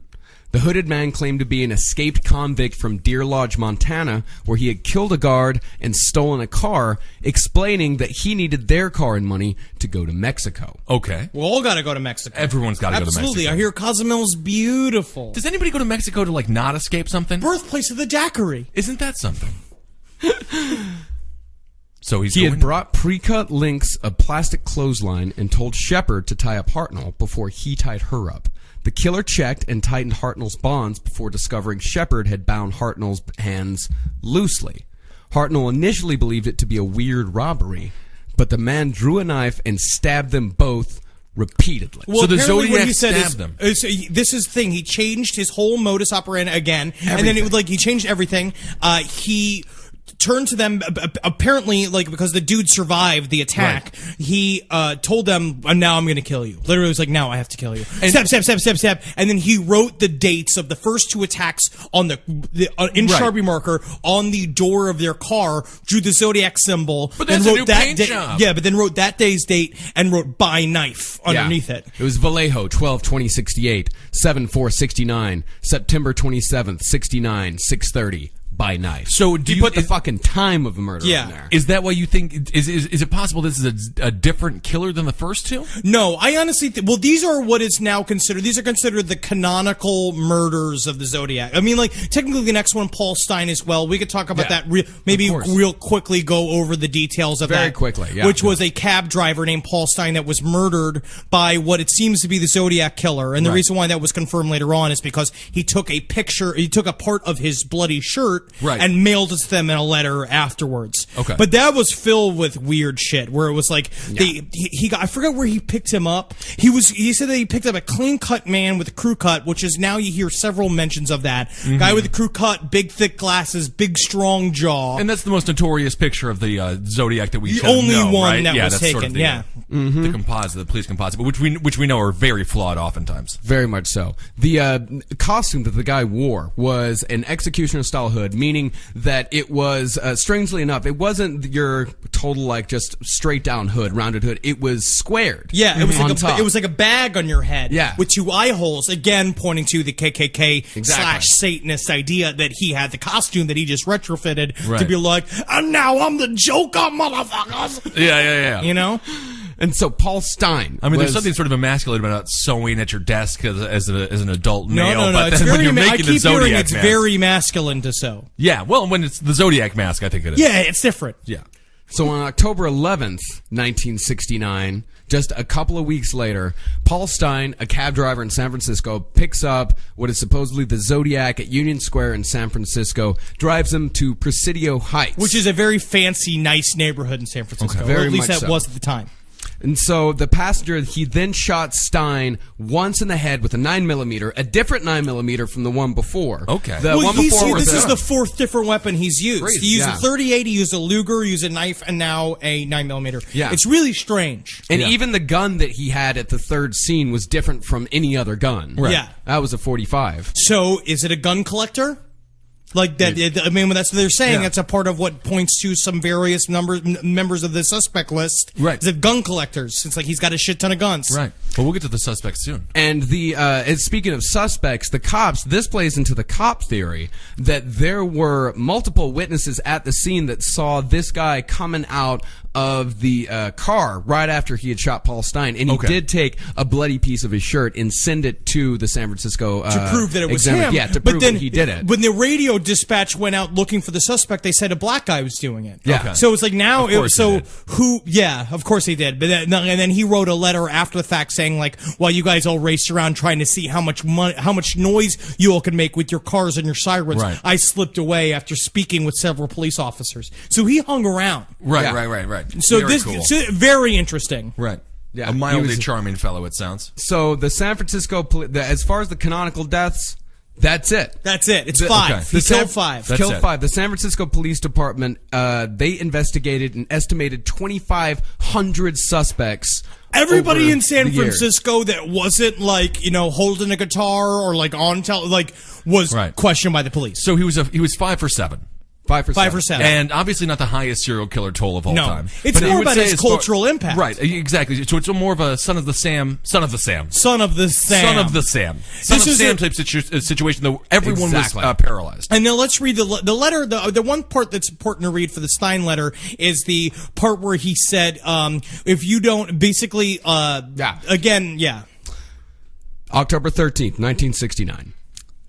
The hooded man claimed to be an escaped convict from Deer Lodge, Montana, where he had killed a guard and stolen a car, explaining that he needed their car and money to go to Mexico. Okay. We all got to go to Mexico. Everyone's got to go to Mexico. Absolutely. I hear Cozumel's beautiful. Does anybody go to Mexico to, like, not escape something? Birthplace of the daiquiri. Isn't that something? So he's He going... had brought pre-cut links of plastic clothesline and told Shepard to tie up Hartnell before he tied her up. The killer checked and tightened Hartnell's bonds before discovering Shepard had bound Hartnell's hands loosely. Hartnell initially believed it to be a weird robbery, but the man drew a knife and stabbed them both repeatedly. Well, So the apparently what Zodiac he said stabbed them. This is the thing. He changed his whole modus operandi again, and then it was like he changed everything. He turned to them apparently like because the dude survived the attack. He told them, "Now I'm going to kill you." Literally, it was like, "Now I have to kill you." Step. And then he wrote the dates of the first 2 attacks on in Sharpie marker on the door of their car. Drew the Zodiac symbol. But that's then a wrote new that paint da- job. Yeah, but then wrote that day's date and wrote "by knife" underneath it. It was Vallejo, 12/20/68, 7/4/69, September 27th, 69, 6:30, by knife. So do he you- put the fucking time of the murder Yeah. in there. Is that why you think... Is it possible this is a different killer than the first 2? No, I honestly well, these are what is now considered. These are considered the canonical murders of the Zodiac. I mean, like technically, the next one, Paul Stein, as well. We could talk about Yeah, that. Maybe of course. real quickly go over the details of Very that. quickly, yeah. Which was a cab driver named Paul Stein that was murdered by what it seems to be the Zodiac killer. And the reason why that was confirmed later on is because he took a picture. He took a part of his bloody shirt shirt Right. and mailed it to them in a letter afterwards. Okay. But that was filled with weird shit where it was like he got, I forget where he picked him up. He said that he picked up a clean cut man with a crew cut, which is now you hear several mentions of that. Guy with a crew cut, big thick glasses, big strong jaw. And that's the most notorious picture of the Zodiac that we The kind of only know, one right? that yeah, was that's sort taken, of the, yeah. the composite, the police composite, but which we know are very flawed oftentimes. Very much so. The costume that the guy wore was an executioner-style hood, meaning that it was, strangely enough, it wasn't your total, like, just straight-down hood, rounded hood. It was squared. Yeah, it was on like top. it was like a bag on your head. Yeah. With two eye holes, again pointing to the KKK / Satanist idea that he had the costume that he just retrofitted to Right. be like, and now I'm the Joker, motherfuckers. Yeah. You know? And so Paul Stein. I mean, there's was- something sort of emasculating about sewing at your desk as an adult No, male. no. But It's then when very. you're I making the keep hearing Zodiac it's mask, very masculine to sew. yeah. Well, when it's the Zodiac mask, I think it is. Yeah, it's different. Yeah. So on October 11th, 1969, just a couple of weeks later, Paul Stein, a cab driver in San Francisco, picks up what is supposedly the Zodiac at Union Square in San Francisco, drives him to Presidio Heights. Which is a very fancy, nice neighborhood in San Francisco. Okay. Or Very at least much that so. was at the time. And so the passenger, he then shot Stein once in the head with a 9mm, a different 9mm from the one before. Okay. The one before was this is the fourth different weapon he's used. Crazy, He used yeah. a .38, he used a Luger, he used a knife, and now a 9mm. Yeah. It's really strange. And even the gun that he had at the third scene was different from any other gun. Right. Yeah. That was a .45. So, is it a gun collector? Like that? I mean, that's what they're saying. Yeah. That's a part of what points to some various members of the suspect list. Right. Is gun collectors. It's like he's got a shit ton of guns. Right. Well, we'll get to the suspect soon. And and speaking of suspects, the cops, this plays into the cop theory that there were multiple witnesses at the scene that saw this guy coming out of the car right after he had shot Paul Stein, and he did take a bloody piece of his shirt and send it to the San Francisco To prove that it was Examiner. him. Yeah, to But prove then, that he did it. When the radio dispatch went out looking for the suspect, they said a black guy was doing it. Yeah. Okay. So it's like now, Of course he did. yeah, of course he did. But then, and then he wrote a letter after the fact saying like, while you guys all raced around trying to see how much noise you all could make with your cars and your sirens, Right. I slipped away after speaking with several police officers. So he hung around. Right. Yeah. Right. So Very this cool. so very interesting. Right. Yeah, A he mildly was- charming fellow, it sounds. So the San Francisco, as far as the canonical deaths, that's it. That's it. It's The- five. okay. He The San- killed five. That's Killed it. 5. The San Francisco Police Department, they investigated an estimated 2,500 suspects. Everybody over in San the years. Francisco that wasn't like, holding a guitar or like was Right. questioned by the police. So he was 5 for 7. 5 for 7. 5 for 7. And obviously not the highest serial killer toll of all No. time. It's But I more would about say his as far- cultural impact. Right, exactly. So it's more of a son of the Sam. Son of the Sam. Son of the Sam. Son of is Sam a- type situation, though everyone Exactly. was paralyzed. And now let's read the letter. The one part that's important to read for the Stein letter is the part where he said, if you don't, basically, again, yeah. October 13th, 1969.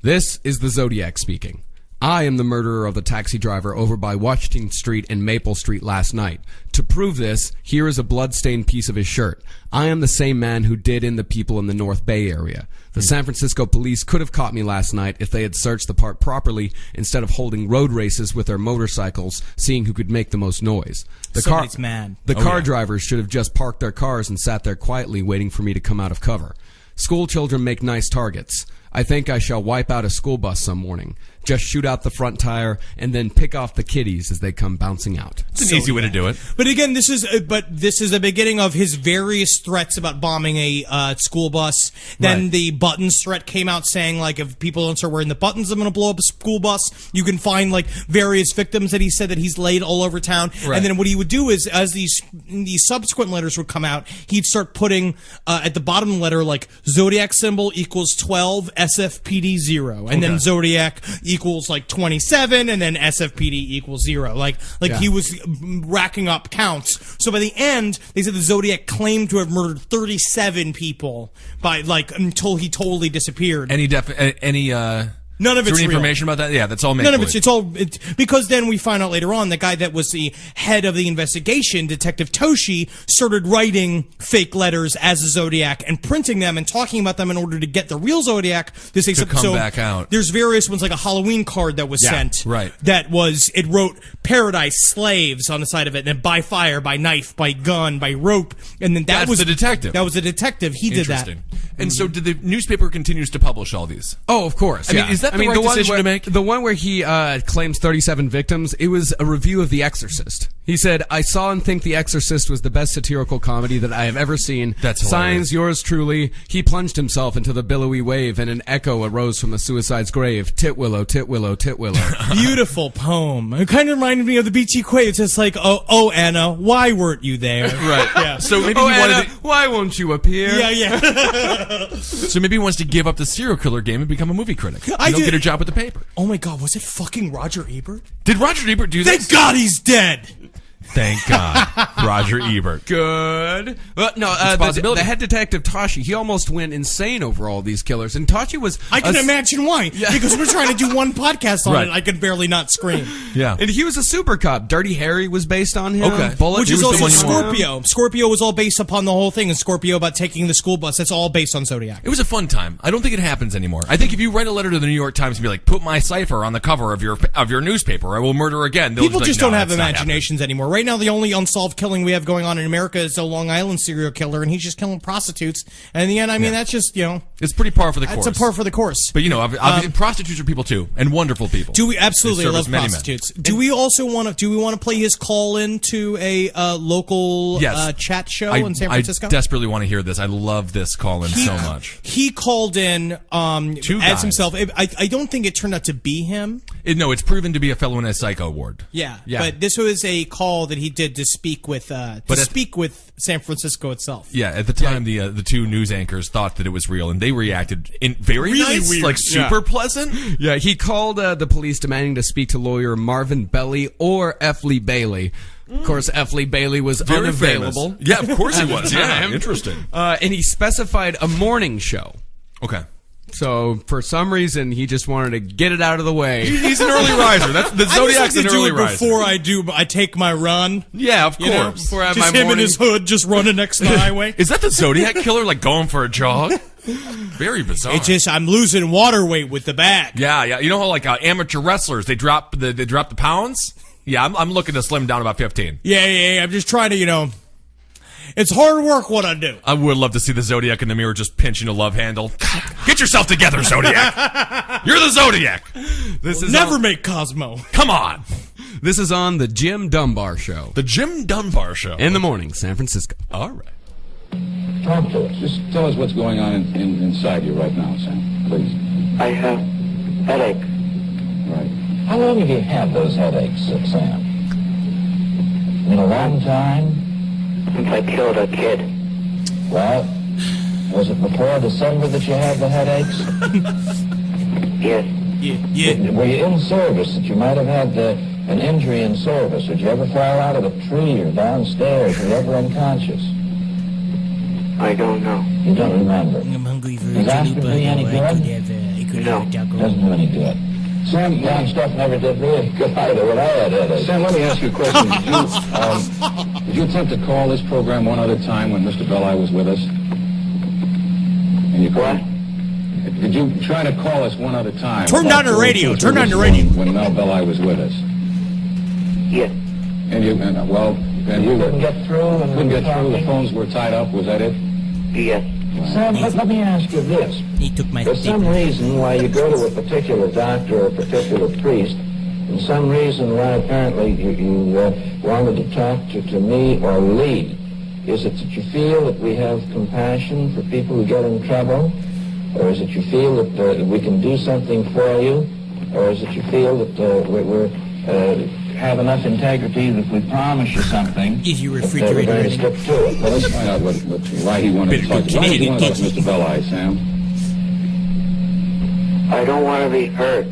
This is the Zodiac speaking. I am the murderer of the taxi driver over by Washington Street and Maple Street last night. To prove this, here is a blood-stained piece of his shirt. I am the same man who did in the people in the North Bay area. The San Francisco police could have caught me last night if they had searched the part properly instead of holding road races with their motorcycles, seeing who could make the most noise. Somebody's mad. The car drivers should have just parked their cars and sat there quietly waiting for me to come out of cover. School children make nice targets. I think I shall wipe out a school bus some morning. Just shoot out the front tire and then pick off the kiddies as they come bouncing out. It's an easy way to do it. But again, this is the beginning of his various threats about bombing a school bus. Then Right. the buttons threat came out saying like, if people don't start wearing the buttons, I'm going to blow up a school bus. You can find like various victims that he said that he's laid all over town. Right. And then what he would do is, as these subsequent letters would come out, he'd start putting at the bottom of the letter like Zodiac symbol equals 12, SFPD 0, and then Zodiac equals like 27, and then SFPD equals 0. Like he was racking up counts. So by the end, they said the Zodiac claimed to have murdered 37 people by until he totally disappeared. Any None of Is it's there any real. information about that? Yeah, that's all make None of it's because then we find out later on the guy that was the head of the investigation, Detective Toshi, started writing fake letters as a Zodiac and printing them and talking about them in order to get the real Zodiac to say something. come back out. There's various ones like a Halloween card that was sent. right. That was it wrote Paradise Slaves on the side of it, and then by fire, by knife, by gun, by rope, and then That's was the detective. That was the detective. He did that. Interesting. And so, did the newspaper continues to publish all these? Oh, of course. I mean, yeah. is that the right one decision where, to make? The one where he claims 37 victims, it was a review of The Exorcist. He said, I saw and think The Exorcist was the best satirical comedy that I have ever seen. That's hilarious. Signs, yours truly. He plunged himself into the billowy wave, and an echo arose from the suicide's grave. Titwillow, Titwillow, Titwillow. Beautiful poem. It kind of reminded me of the BT Quay. It's just like, oh, Anna, why weren't you there? Right. Yeah. So maybe Oh, he wanted Anna, to, why won't you appear? Yeah. so maybe he wants to give up the serial killer game and become a movie critic. I He'll did- get a job with the paper. Oh my God, was it fucking Roger Ebert? Did Roger Ebert do Thank this? God he's dead. Thank God. Roger Ebert. Good. No, a possibility. the head detective, Tashi, he almost went insane over all these killers. And Tashi was... I can imagine why. Because we're trying to do one podcast on Right. it. I can barely not scream. Yeah. And he was a super cop. Dirty Harry was based on him. Okay. Bullet Which he is was the also one you Scorpio. Scorpio was all based upon the whole thing. And Scorpio about taking the school bus. That's all based on Zodiac. It was a fun time. I don't think it happens anymore. I think if you write a letter to the New York Times and be like, put my cipher on the cover of your newspaper, I will murder again. They'll People be just like, don't "No, have that's not imaginations anymore. Right now, the only unsolved killing we have going on in America is a Long Island serial killer, and he's just killing prostitutes. And in the end, I mean, that's just, happening." It's pretty par for the course. that's a par for the course. But prostitutes are people too, and wonderful people. Do we absolutely They love service many men. prostitutes? Do we also want to play his call in to a local Yes. chat show in San Francisco? I desperately want to hear this. I love this call in so much. He called in Two as guys. himself. I don't think it turned out to be him. No, it's proven to be a fellow in a psycho ward. Yeah, Yeah. but this was a call that he did to speak with San Francisco itself. Yeah, at the time, the two news anchors thought that it was real, and they reacted in very Really nice, weird. like super pleasant. Yeah, he called the police demanding to speak to lawyer Marvin Belly or F. Lee Bailey. Of course, F. Lee Bailey was Very unavailable. famous. Yeah, of course he At the was. Yeah, time. interesting. And he specified a morning show. Okay. So, for some reason, he just wanted to get it out of the way. He's an early riser. That's the Zodiac's I an just early like to do it riser. before I take my run. Yeah, of You know, course. Before I have just my him in morning- his hood, just running next to the highway. Is that the Zodiac killer, like going for a jog? Very bizarre. It's just I'm losing water weight with the bag. Yeah. You know how like amateur wrestlers they drop the pounds. Yeah, I'm looking to slim down about 15. Yeah. I'm just trying to, it's hard work what I do. I would love to see the Zodiac in the mirror just pinching a love handle. Get yourself together, Zodiac. You're the Zodiac. This is Never on, make Cosmo. Come on. This is on the Jim Dunbar Show. The Jim Dunbar Show. In the morning, San Francisco. All right. Talk to us. Just tell us what's going on inside you right now, Sam. Please. I have headache. Right. How long have you had those headaches, Sam? In a long time? Since I killed a kid. Well, was it before December that you had the headaches? Yes. Yeah. Were you in service that you might have had an injury in service? Did you ever fall out of a tree or downstairs? Were you ever unconscious? I don't know. You don't remember? I'm hungry for Does a aspirin do you any I could No. have a taco. Doesn't do any good. Sam, young stuff never did really good either when I had headaches. Sam, let me ask you a question. Did you attempt to call this program one other time when Mr. Belli was with us? And you called? Did you try to call us one other time? Turn down the radio. Turn down the radio. When Mel Belli was with us. Yes. And you couldn't get through? Couldn't get through? The phones were tied up? Was that it? Yes. Sam, let me ask you this. He took my There's some paper. reason why you go to a particular doctor or a particular priest, and some reason why apparently you wanted to talk to me or Lee. Is it that you feel that we have compassion for people who get in trouble? Or is it you feel that we can do something for you? Or is it you feel that we have enough integrity that if we promise you something, Is your that we're refrigerator going to ready? stick to it? Well, let's find out why he wanted to talk to you. Why did you want to talk to Mr. Belli, Sam? I don't want to be hurt.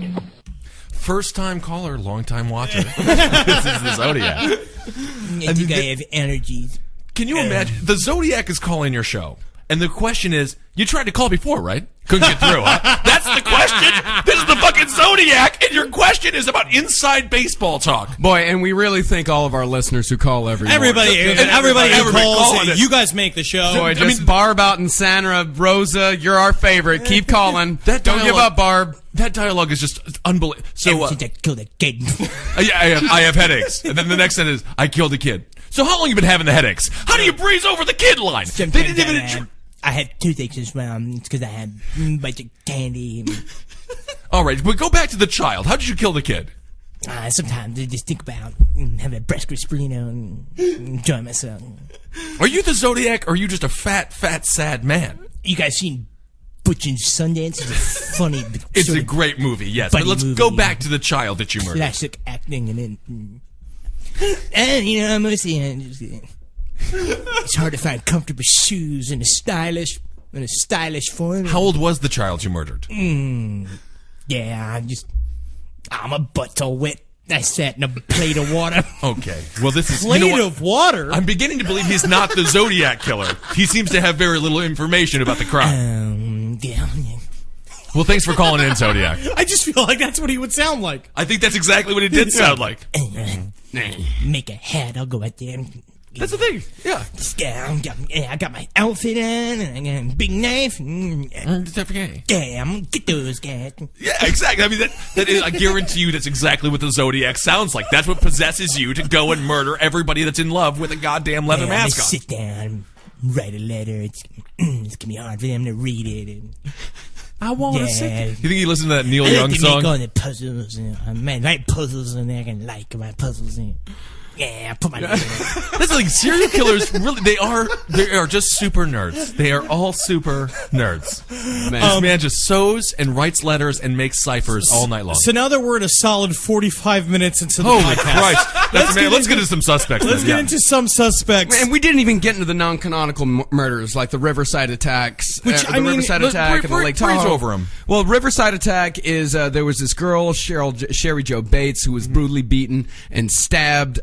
First time caller, long time watcher. This is the Zodiac. I think I have allergies. Can you imagine? The Zodiac is calling your show. And the question is, you tried to call before, right? Couldn't get through, huh? That's the question. This is the fucking Zodiac, and your question is about inside baseball talk. Boy, and we really thank all of our listeners who call every Everybody morning. who calls, calling it. you guys make the show. Boy, just Barb out in Sandra, Rosa, you're our favorite. Keep calling. That Don't give dialogue- up, Barb. That dialogue is just unbelievable. So, Since I killed a kid. yeah, I have headaches. And then the next sentence is, I killed a kid. So how long you been having the headaches? How do you breeze over the kid line? They Sometimes didn't even... I had toothaches as well. It's because I had a bunch of candy. All right, but go back to the child. How did you kill the kid? Sometimes I just think about having a breast crispino and enjoy myself. Are you the Zodiac, or are you just a fat, sad man? You guys seen Butch and Sundance? It's a funny, It's sort a of great movie, yes. But buddy let's movie. go back to the child that you murdered. classic acting, and then, and mostly it's hard to find comfortable shoes in a stylish form. How old was the child you murdered? Yeah, I'm a butt all wet. I sat in a plate of water. Okay. Well, this is... Plate you know what? of water. I'm beginning to believe he's not the Zodiac killer. He seems to have very little information about the crime. Yeah. Well, thanks for calling in, Zodiac. I just feel like that's what he would sound like. I think that's exactly what it did sound like. Make a hat. I'll go out there. And, That's the thing. Yeah. I got my outfit on, and I got a big knife. Yeah, I'm gonna get those guys. Yeah, exactly. I mean, that is, I guarantee you that's exactly what the Zodiac sounds like. That's what possesses you to go and murder everybody that's in love with a goddamn leather I'm gonna mask on. sit down, write a letter. It's gonna be hard for them to read it. I want Yeah. to sit. You think he listened to that Neil I like Young to song? make all the puzzles. Man, write puzzles and I can like my puzzles in. Yeah, I put my name in it. That's like serial killers. Really, they are just super nerds. They are all super nerds. This man just sews and writes letters and makes ciphers all night long. So now that we're at a solid 45 minutes into the Holy podcast. Christ! Let's get into some suspects. Let's then, get yeah. into some suspects. And we didn't even get into the non-canonical murders, like the Riverside attacks, Which, the I mean, Riverside let's attack and the Lake breeze Tahoe. over 'em. Well, Riverside attack is there was this girl, Sherry Jo Bates, who was brutally beaten and stabbed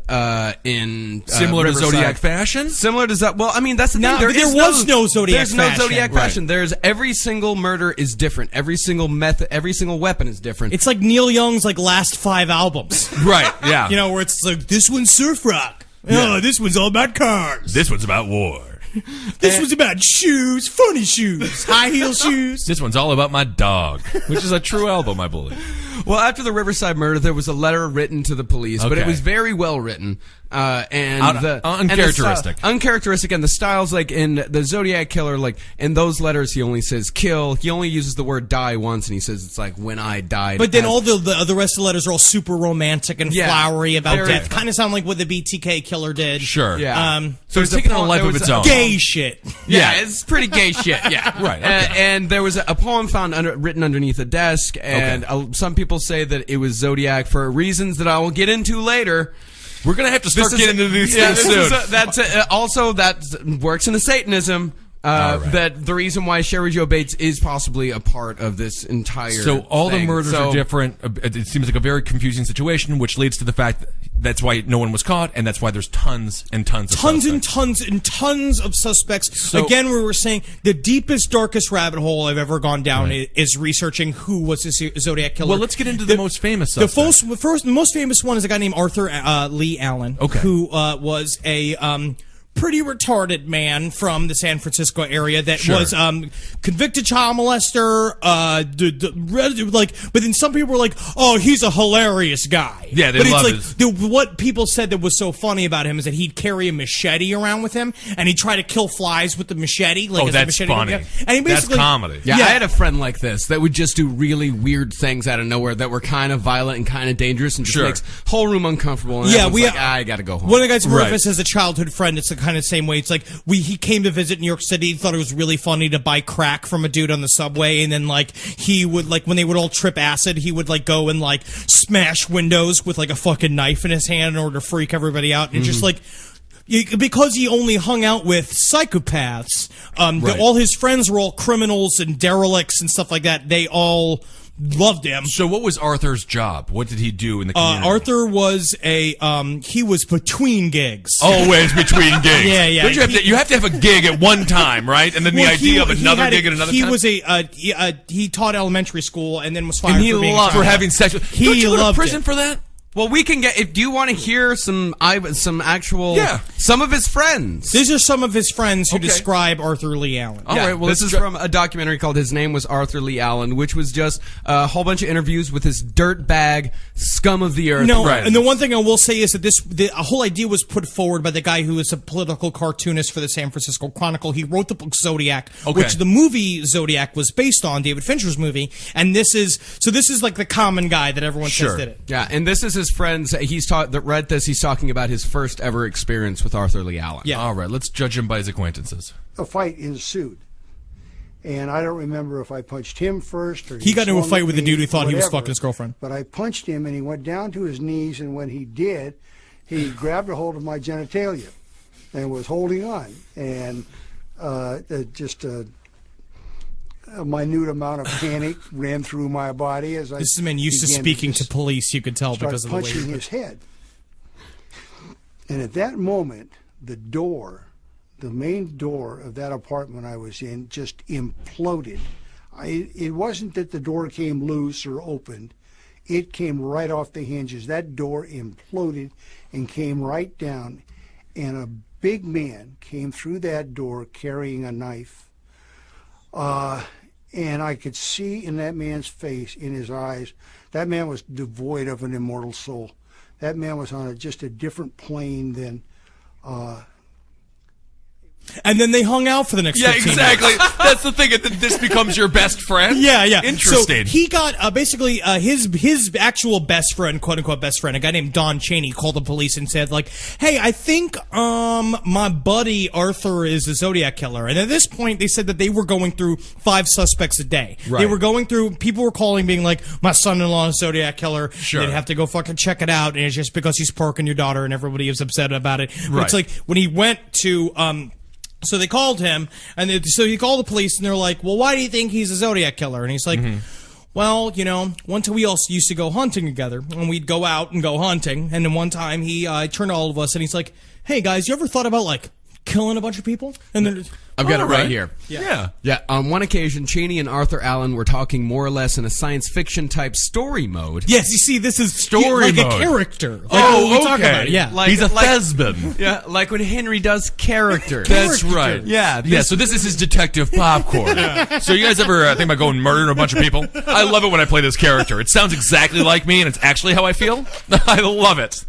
in Similar to Riverside. Zodiac fashion. Similar to that. Well, I mean, that's the No, thing. but there is was no Zodiac There's no fashion. Zodiac Right. fashion. There's every single murder is different. Every single method, every single weapon is different. It's like Neil Young's like last 5 albums. Right. Yeah. You know, where it's like, this one's surf rock. Oh, this one's all about cars. This one's about war. This one's about shoes, funny shoes, high heel shoes. This one's all about my dog, which is a true album, I believe. Well, after the Riverside murder, there was a letter written to the police, but it Okay. was very well written. And Uncharacteristic. Uncharacteristic, and the styles, like in the Zodiac Killer, like in those letters, he only says kill. He only uses the word die once, and he says it's like when I died. But then as- all the rest of the letters are all super romantic and Yeah. flowery about Very- death. Kind of sound like what the BTK killer did. Sure. Yeah. So it's There's taking on a poem- life there of was its a own. Gay shit. Yeah, it's pretty gay shit. Yeah, Right, okay. And there was a poem found written underneath a desk, and some people say that it was Zodiac for reasons that I will get into later. We're gonna have to start getting into these Yeah, things this soon. is also that works in the Satanism. All right. That the reason why Sherry Jo Bates is possibly a part of this entire. So all the thing. murders So- are different. It seems like a very confusing situation, which leads to the fact that that's why no one was caught, and that's why there's tons and tons of Tons and suspects. tons and tons of suspects. So- Again, we were saying the deepest, darkest rabbit hole I've ever gone down is researching who was the Zodiac killer. Well, let's get into the most famous The suspect. most famous one is a guy named Arthur Lee Allen, Okay. who was a pretty retarded man from the San Francisco area that Sure. was convicted child molester. But then some people were like, "Oh, he's a hilarious guy." Yeah, they but love it's like what people said that was so funny about him is that he'd carry a machete around with him and he'd try to kill flies with the machete. Like, Oh, as the that's machete funny. And he That's basically, comedy. Yeah, I had a friend like this that would just do really weird things out of nowhere that were kind of violent and kind of dangerous and just Sure. makes whole room uncomfortable. And Yeah, everyone's we. like, I gotta go home. One of the guys who Right. Memphis as a childhood friend. It's the kind of same way. It's like he came to visit New York City. He thought it was really funny to buy crack from a dude on the subway, and then like he would like when they would all trip acid, he would like go and like smash windows with like a fucking knife in his hand in order to freak everybody out, and just like. Because he only hung out with psychopaths, Right. all his friends were all criminals and derelicts and stuff like that. They all loved him. So what was Arthur's job? What did he do in the community? Arthur was he was between gigs. Always between gigs. Yeah, yeah. Don't you have to have a gig at one time, right? And then the Well, idea of another had gig at another he time? Was he taught elementary school and then was fired And he for being loved for a child. having sex with... He Don't you go to loved prison it. for that? Well, we can get. If do you want to hear some actual some of his friends? These are some of his friends who Okay. describe Arthur Lee Allen. All right, well, this let's is from a documentary called "His Name Was Arthur Lee Allen," which was just a whole bunch of interviews with his dirtbag scum of the earth. No, Right. and the one thing I will say is that the whole idea was put forward by the guy who is a political cartoonist for the San Francisco Chronicle. He wrote the book Zodiac, Okay. which the movie Zodiac was based on, David Fincher's movie. And this is like the common guy that everyone Sure. says did it. Yeah, and this is his friends. That read this. He's talking about his first ever experience with Arthur Lee Allen. Yeah. All right, let's judge him by his acquaintances. A fight ensued. And I don't remember if I punched him first or He got into a swung fight at with the me, dude who thought he was whatever. fucking his girlfriend. But I punched him and he went down to his knees, and when he did, he grabbed a hold of my genitalia and was holding on. And just a minute amount of panic ran through my body as I This is a man used to began speaking to just police, you could tell start because of the way punching he his head. And at that moment, the main door of that apartment I was in just imploded. It wasn't that the door came loose or opened. It came right off the hinges. That door imploded and came right down. And a big man came through that door carrying a knife. And I could see in that man's face, in his eyes, that man was devoid of an immortal soul. That man was on just a different plane than... And then they hung out for the next Yeah, 15 exactly. minutes. That's the thing. This becomes your best friend? Yeah, yeah. Interesting. So he got basically his actual best friend, quote unquote best friend, a guy named Don Chaney, called the police and said like, "Hey, I think my buddy Arthur is a Zodiac killer." And at this point, they said that they were going through 5 suspects a day. Right. They were going through. People were calling, being like, "My son-in-law is a Zodiac killer." Sure. They'd have to go fucking check it out, and it's just because he's porking your daughter, and everybody is upset about it. But Right. it's like when he went to So they called him, and so he called the police, and they're like, "Well, why do you think he's a Zodiac killer?" And he's like, "Well, one time we all used to go hunting together, and we'd go out and go hunting. And then one time he turned to all of us, and he's like, 'Hey guys, you ever thought about like killing a bunch of people?'" And then I've got it All right right. here. Yeah. Yeah, on one occasion, Cheney and Arthur Allen were talking more or less in a science fiction type story mode. yes, you see, this is Story like mode. a character. Like Oh, what we talk okay. about. Yeah, Like- He's a like- thespian. Yeah, like when Henry does characters. That's right. Yeah, Yeah, so this is his detective popcorn. So you guys ever think about going and murdering a bunch of people? I love it when I play this character. It sounds exactly like me, and it's actually how I feel. I love it.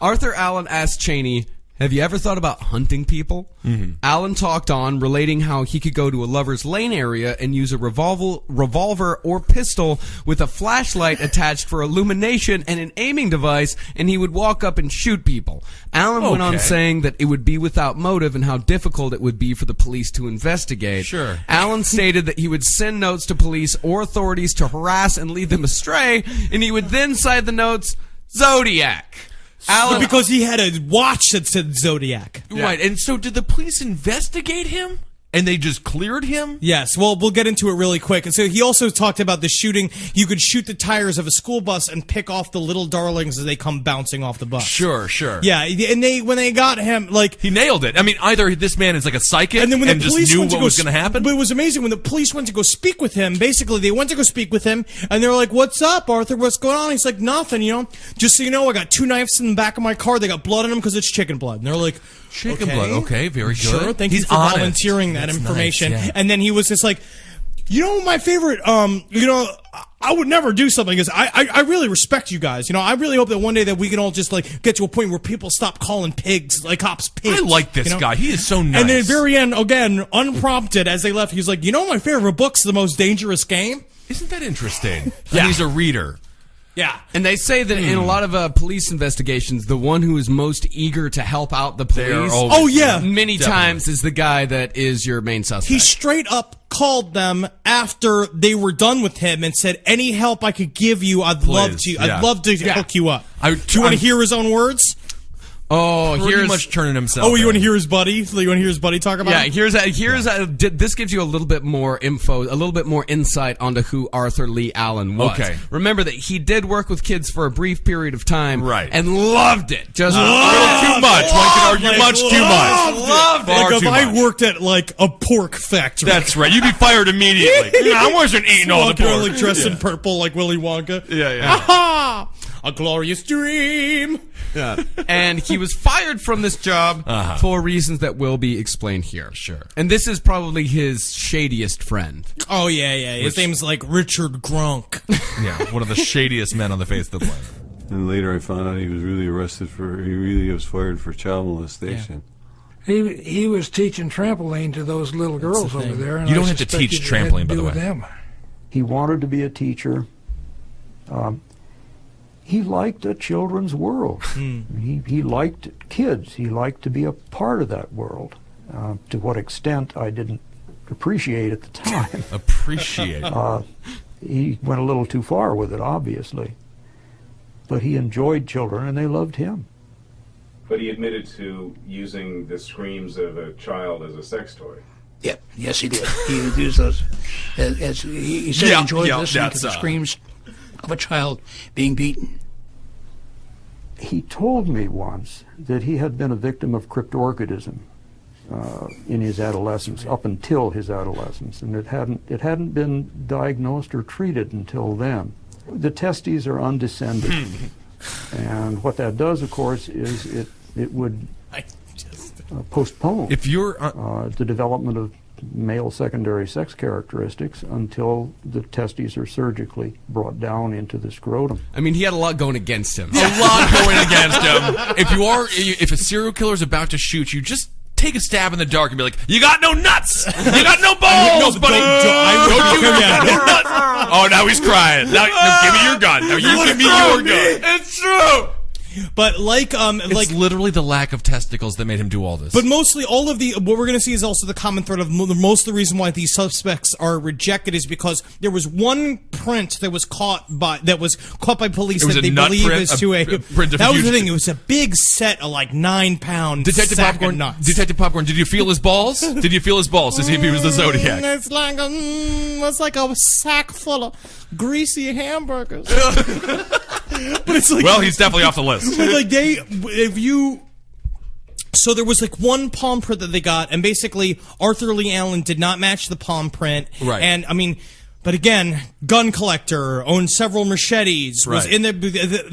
Arthur Allen asked Cheney, "Have you ever thought about hunting people?" Allen talked on, relating how he could go to a lover's lane area and use a revolver or pistol with a flashlight attached for illumination and an aiming device, and he would walk up and shoot people. Allen went on Okay. saying that it would be without motive and how difficult it would be for the police to investigate. Sure. Allen stated that he would send notes to police or authorities to harass and lead them astray, and he would then cite the notes Zodiac. But because he had a watch that said Zodiac. Right, and so did the police investigate him? And they just cleared him? Yes, well, we'll get into it really quick. And so he also talked about the shooting. You could shoot the tires of a school bus and pick off the little darlings as they come bouncing off the bus. Sure. Yeah, and when they got him, like, He nailed it. I mean, either this man is like a psychic and then when the just police knew went to what go was going to happen. But it was amazing when the police went to go speak with him. Basically, they went to go speak with him, and they were like, "What's up, Arthur? What's going on?" He's like, "Nothing, Just so you know, I got 2 knives in the back of my car. They got blood in them because it's chicken blood." And they're like, Chicken okay. blood. Okay, very good. Sure, thank He's you for honest. volunteering that That's information. nice, yeah. And then he was just like, my favorite, I would never do something because I really respect you guys. I really hope that one day that we can all just like get to a point where people stop calling cops pigs. I like this guy. He is so nice. And then at the very end, again, unprompted, as they left, he's like, my favorite book's The Most Dangerous Game? Isn't that interesting? Yeah. And he's a reader. Yeah. And they say that in a lot of police investigations, the one who is most eager to help out the They are police, always- Oh, yeah. many Definitely. times is the guy that is your main suspect. He straight up called them after they were done with him and said, "Any help I could give you, I'd love to. yeah. I'd love to hook you up." I- Do you want to I'm- hear his own words? Oh, pretty here's much turning himself. Oh, you want to in. hear his buddy? You want to hear his buddy talk about yeah. him? This gives you a little bit more info, a little bit more insight onto who Arthur Lee Allen was. Okay. Remember that he did work with kids for a brief period of time, Right. and loved it. Just A little too much. One could argue much too much. loved it. Far Like if too I much. worked at like a pork factory. That's right. You'd be fired immediately. I wasn't eating all the Walking around pork. like dressed in purple like Willy Wonka. Yeah. Aha! A glorious dream. And he was fired from this job for reasons that will be explained here. Sure. And this is probably his shadiest friend. Oh yeah. His name's like Richard Gronk. Yeah, one of the shadiest men on the face of the planet. And later I found out he really was fired for child molestation. He was teaching trampoline to those little girls over there. And You don't I have to teach suspected it had trampoline, to by do the with way. them. He wanted to be a teacher. He liked a children's world. He liked kids. He liked to be a part of that world. To what extent, I didn't appreciate at the time. Appreciate. He went a little too far with it, obviously. But he enjoyed children, and they loved him. But he admitted to using the screams of a child as a sex toy. Yep. Yes, he did. He would use those. As he said, he enjoyed listening to the screams of a child being beaten. He told me once that he had been a victim of cryptorchidism in his adolescence, up until his adolescence, and it hadn't been diagnosed or treated until then. The testes are undescended, and what that does, of course, is it would postpone If you're the development of male secondary sex characteristics until the testes are surgically brought down into the scrotum. I mean, he had a lot going against him. a lot going against him. If a serial killer is about to shoot you, just take a stab in the dark and be like, "You got no nuts, you got no balls, buddy. Don't you have no nuts?" Oh, now he's crying. Now give me your gun. Now you give me your gun. It's true. But like It's literally the lack of testicles that made him do all this. But mostly, all of the what we're going to see is also the common thread of most of the reason why these suspects are rejected is because there was one print that was caught by police It was that a they nut believe print, is to a. a print of That was the huge- thing. It was a big set of like 9-pound Detective sack Popcorn, of nuts. Detective Popcorn, did you feel his balls? Did you feel his balls to see if he was the Zodiac? It's like a sack full of greasy hamburgers. But it's like, Well, he's definitely off the list. but like so there was like one palm print that they got, and basically Arthur Lee Allen did not match the palm print. Right. And I mean, but again, gun collector, owned several machetes, was Right. in the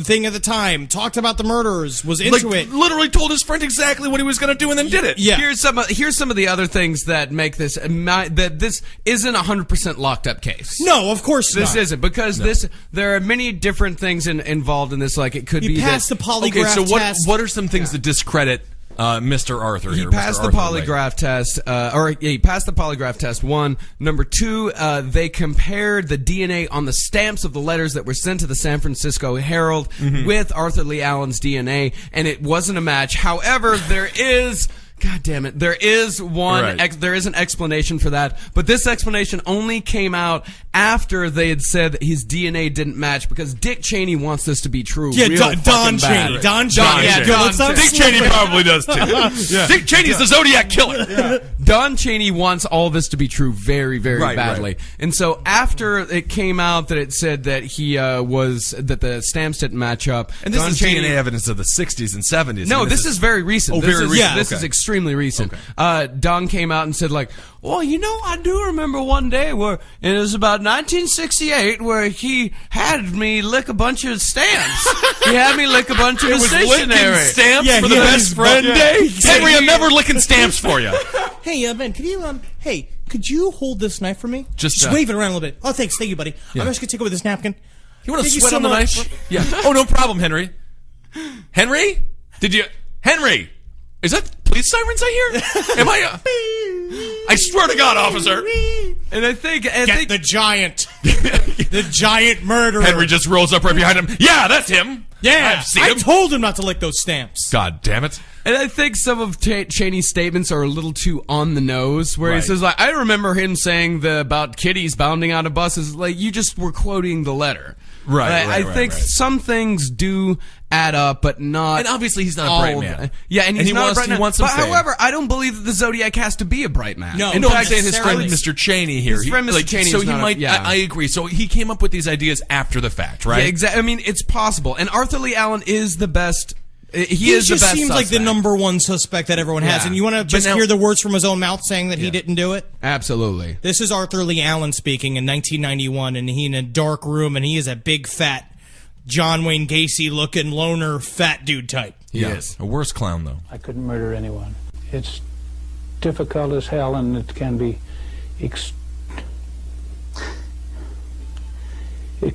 thing at the time, talked about the murders, was into it. Literally told his friend exactly what he was going to do and then did it. Yeah. Here's some of the other things that make this that this isn't a 100% locked up case. No, of course This not. isn't, because there are many different things involved in this. Like, it could He be passed that, the polygraph Okay, so test. what are some things that discredit Mr. Arthur he here? passed Mr. the Arthur Lee? polygraph test, he passed the polygraph test. One, number two, they compared the DNA on the stamps of the letters that were sent to the San Francisco Herald with Arthur Lee Allen's DNA, and it wasn't a match. However, there is. God damn it. There is one, Right. there is an explanation for that, but this explanation only came out after they had said that his DNA didn't match, because Dick Cheney wants this to be true. Yeah, real Don fucking Cheney. bad. Don Cheney. yeah, Good, Don let's not Dick slip Cheney it. probably does too. Dick Cheney's the Zodiac killer. Don Cheney wants all this to be true very, very Right, badly. right. And so after it came out that it said that that the stamps didn't match up. And this Don is Cheney, DNA evidence of the 60s and 70s. No, I mean, this is very recent. Oh, This very is- recent. This Okay. is extremely recent. Don came out and said, like, well, I do remember one day where it was about 1968 where he had me lick a bunch of stamps. He had me lick a bunch of It was stationery. licking stamps Yeah, for the yeah, best he's- friend yeah. day? Henry, I'm never licking stamps for you. Hey, Ben, could you could you hold this knife for me? Just, wave it around a little bit. Oh, thank you, buddy. I'm just gonna take over this napkin. You want to Thank you sweat so on the much. knife? Yeah. Oh, no problem, Henry. Henry? Henry? Is that police sirens I hear? Am I? I swear to God, officer. And I think The giant. The giant murderer. Henry just rolls up right behind him. Yeah, that's him. Yeah, I've seen I him. told him not to lick those stamps. God damn it. And I think some of Cheney's statements are a little too on the nose, where he Right. says, like, I remember him saying about kitties bounding out of buses. Like, you just were quoting the letter. I think some things do add up, but not. And obviously, he's not a bright man. Yeah, and he's not a bright man. Wants some but fame. However, I don't believe that the Zodiac has to be a bright man. No, and I'm saying his friend Mr. Cheney here. His friend Mr. Cheney. So he not might. I agree. So he came up with these ideas after the fact, right? Yeah, exactly. I mean, it's possible. And Arthur Lee Allen is the best. He is just the best seems like the suspect. number one suspect that everyone has. Yeah. And you want to just hear the words from his own mouth saying that he didn't do it? Absolutely. This is Arthur Lee Allen speaking in 1991, and he in a dark room, and he is a big fat John Wayne Gacy looking loner fat dude type. He is a worse clown though. I couldn't murder anyone. It's difficult as hell, and it can be it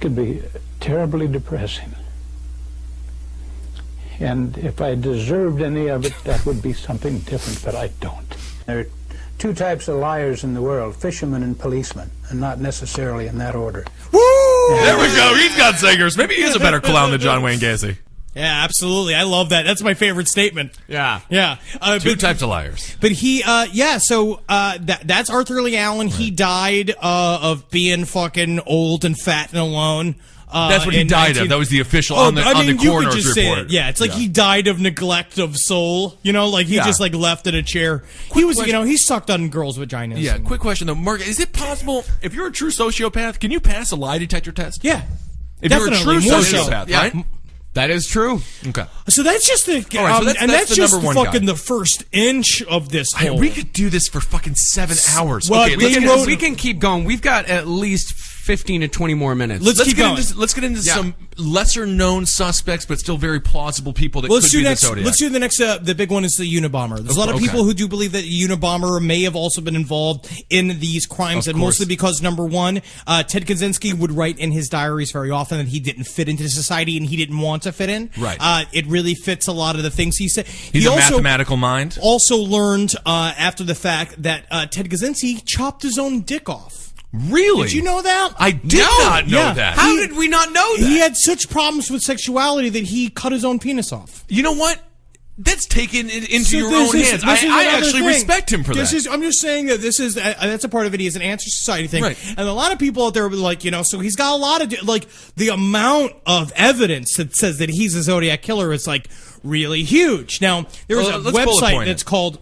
can be terribly depressing. And if I deserved any of it, that would be something different, but I don't. There are two types of liars in the world, fishermen and policemen, and not necessarily in that order. Woo! There we go. He's got zingers. Maybe he is a better clown than John Wayne Gacy. Yeah, absolutely. I love that. That's my favorite statement. Yeah. Yeah. Two types of liars. But he, so that's Arthur Lee Allen. Right. He died of being fucking old and fat and alone. That's what he died of. That was the official on the coroner's report. Yeah, it's like he died of neglect of soul. You know, like he just like left in a chair. He was, he sucked on girls' vaginas. Yeah. Quick question though, Mark: is it possible if you're a true sociopath, can you pass a lie detector test? Yeah, if you're a true sociopath, right? That is true. Okay. So that's just the, that's just fucking the first inch of this whole. We could do this for fucking 7 hours. Well, okay, we can keep going. We've got at least 15 to 20 more minutes. Let's keep going. Let's get into some lesser known suspects, but still very plausible people that could be the Zodiac. Let's do the next. The big one is the Unabomber. There's a lot of people who do believe that the Unabomber may have also been involved in these crimes, and mostly because number one, Ted Kaczynski would write in his diaries very often that he didn't fit into society and he didn't want to fit in. Right. It really fits a lot of the things he said. He's a mathematical mind. Also learned after the fact that Ted Kaczynski chopped his own dick off. Really? Did you know that? I did not know that. How did we not know that? He had such problems with sexuality that he cut his own penis off. You know what? That's taken into your own hands. I actually respect him for that. I'm just saying that this is that's a part of it. He is an anti-society thing, right. And a lot of people out there will be like, so he's got a lot of the amount of evidence that says that he's a Zodiac killer is like really huge. Now there's a website that's called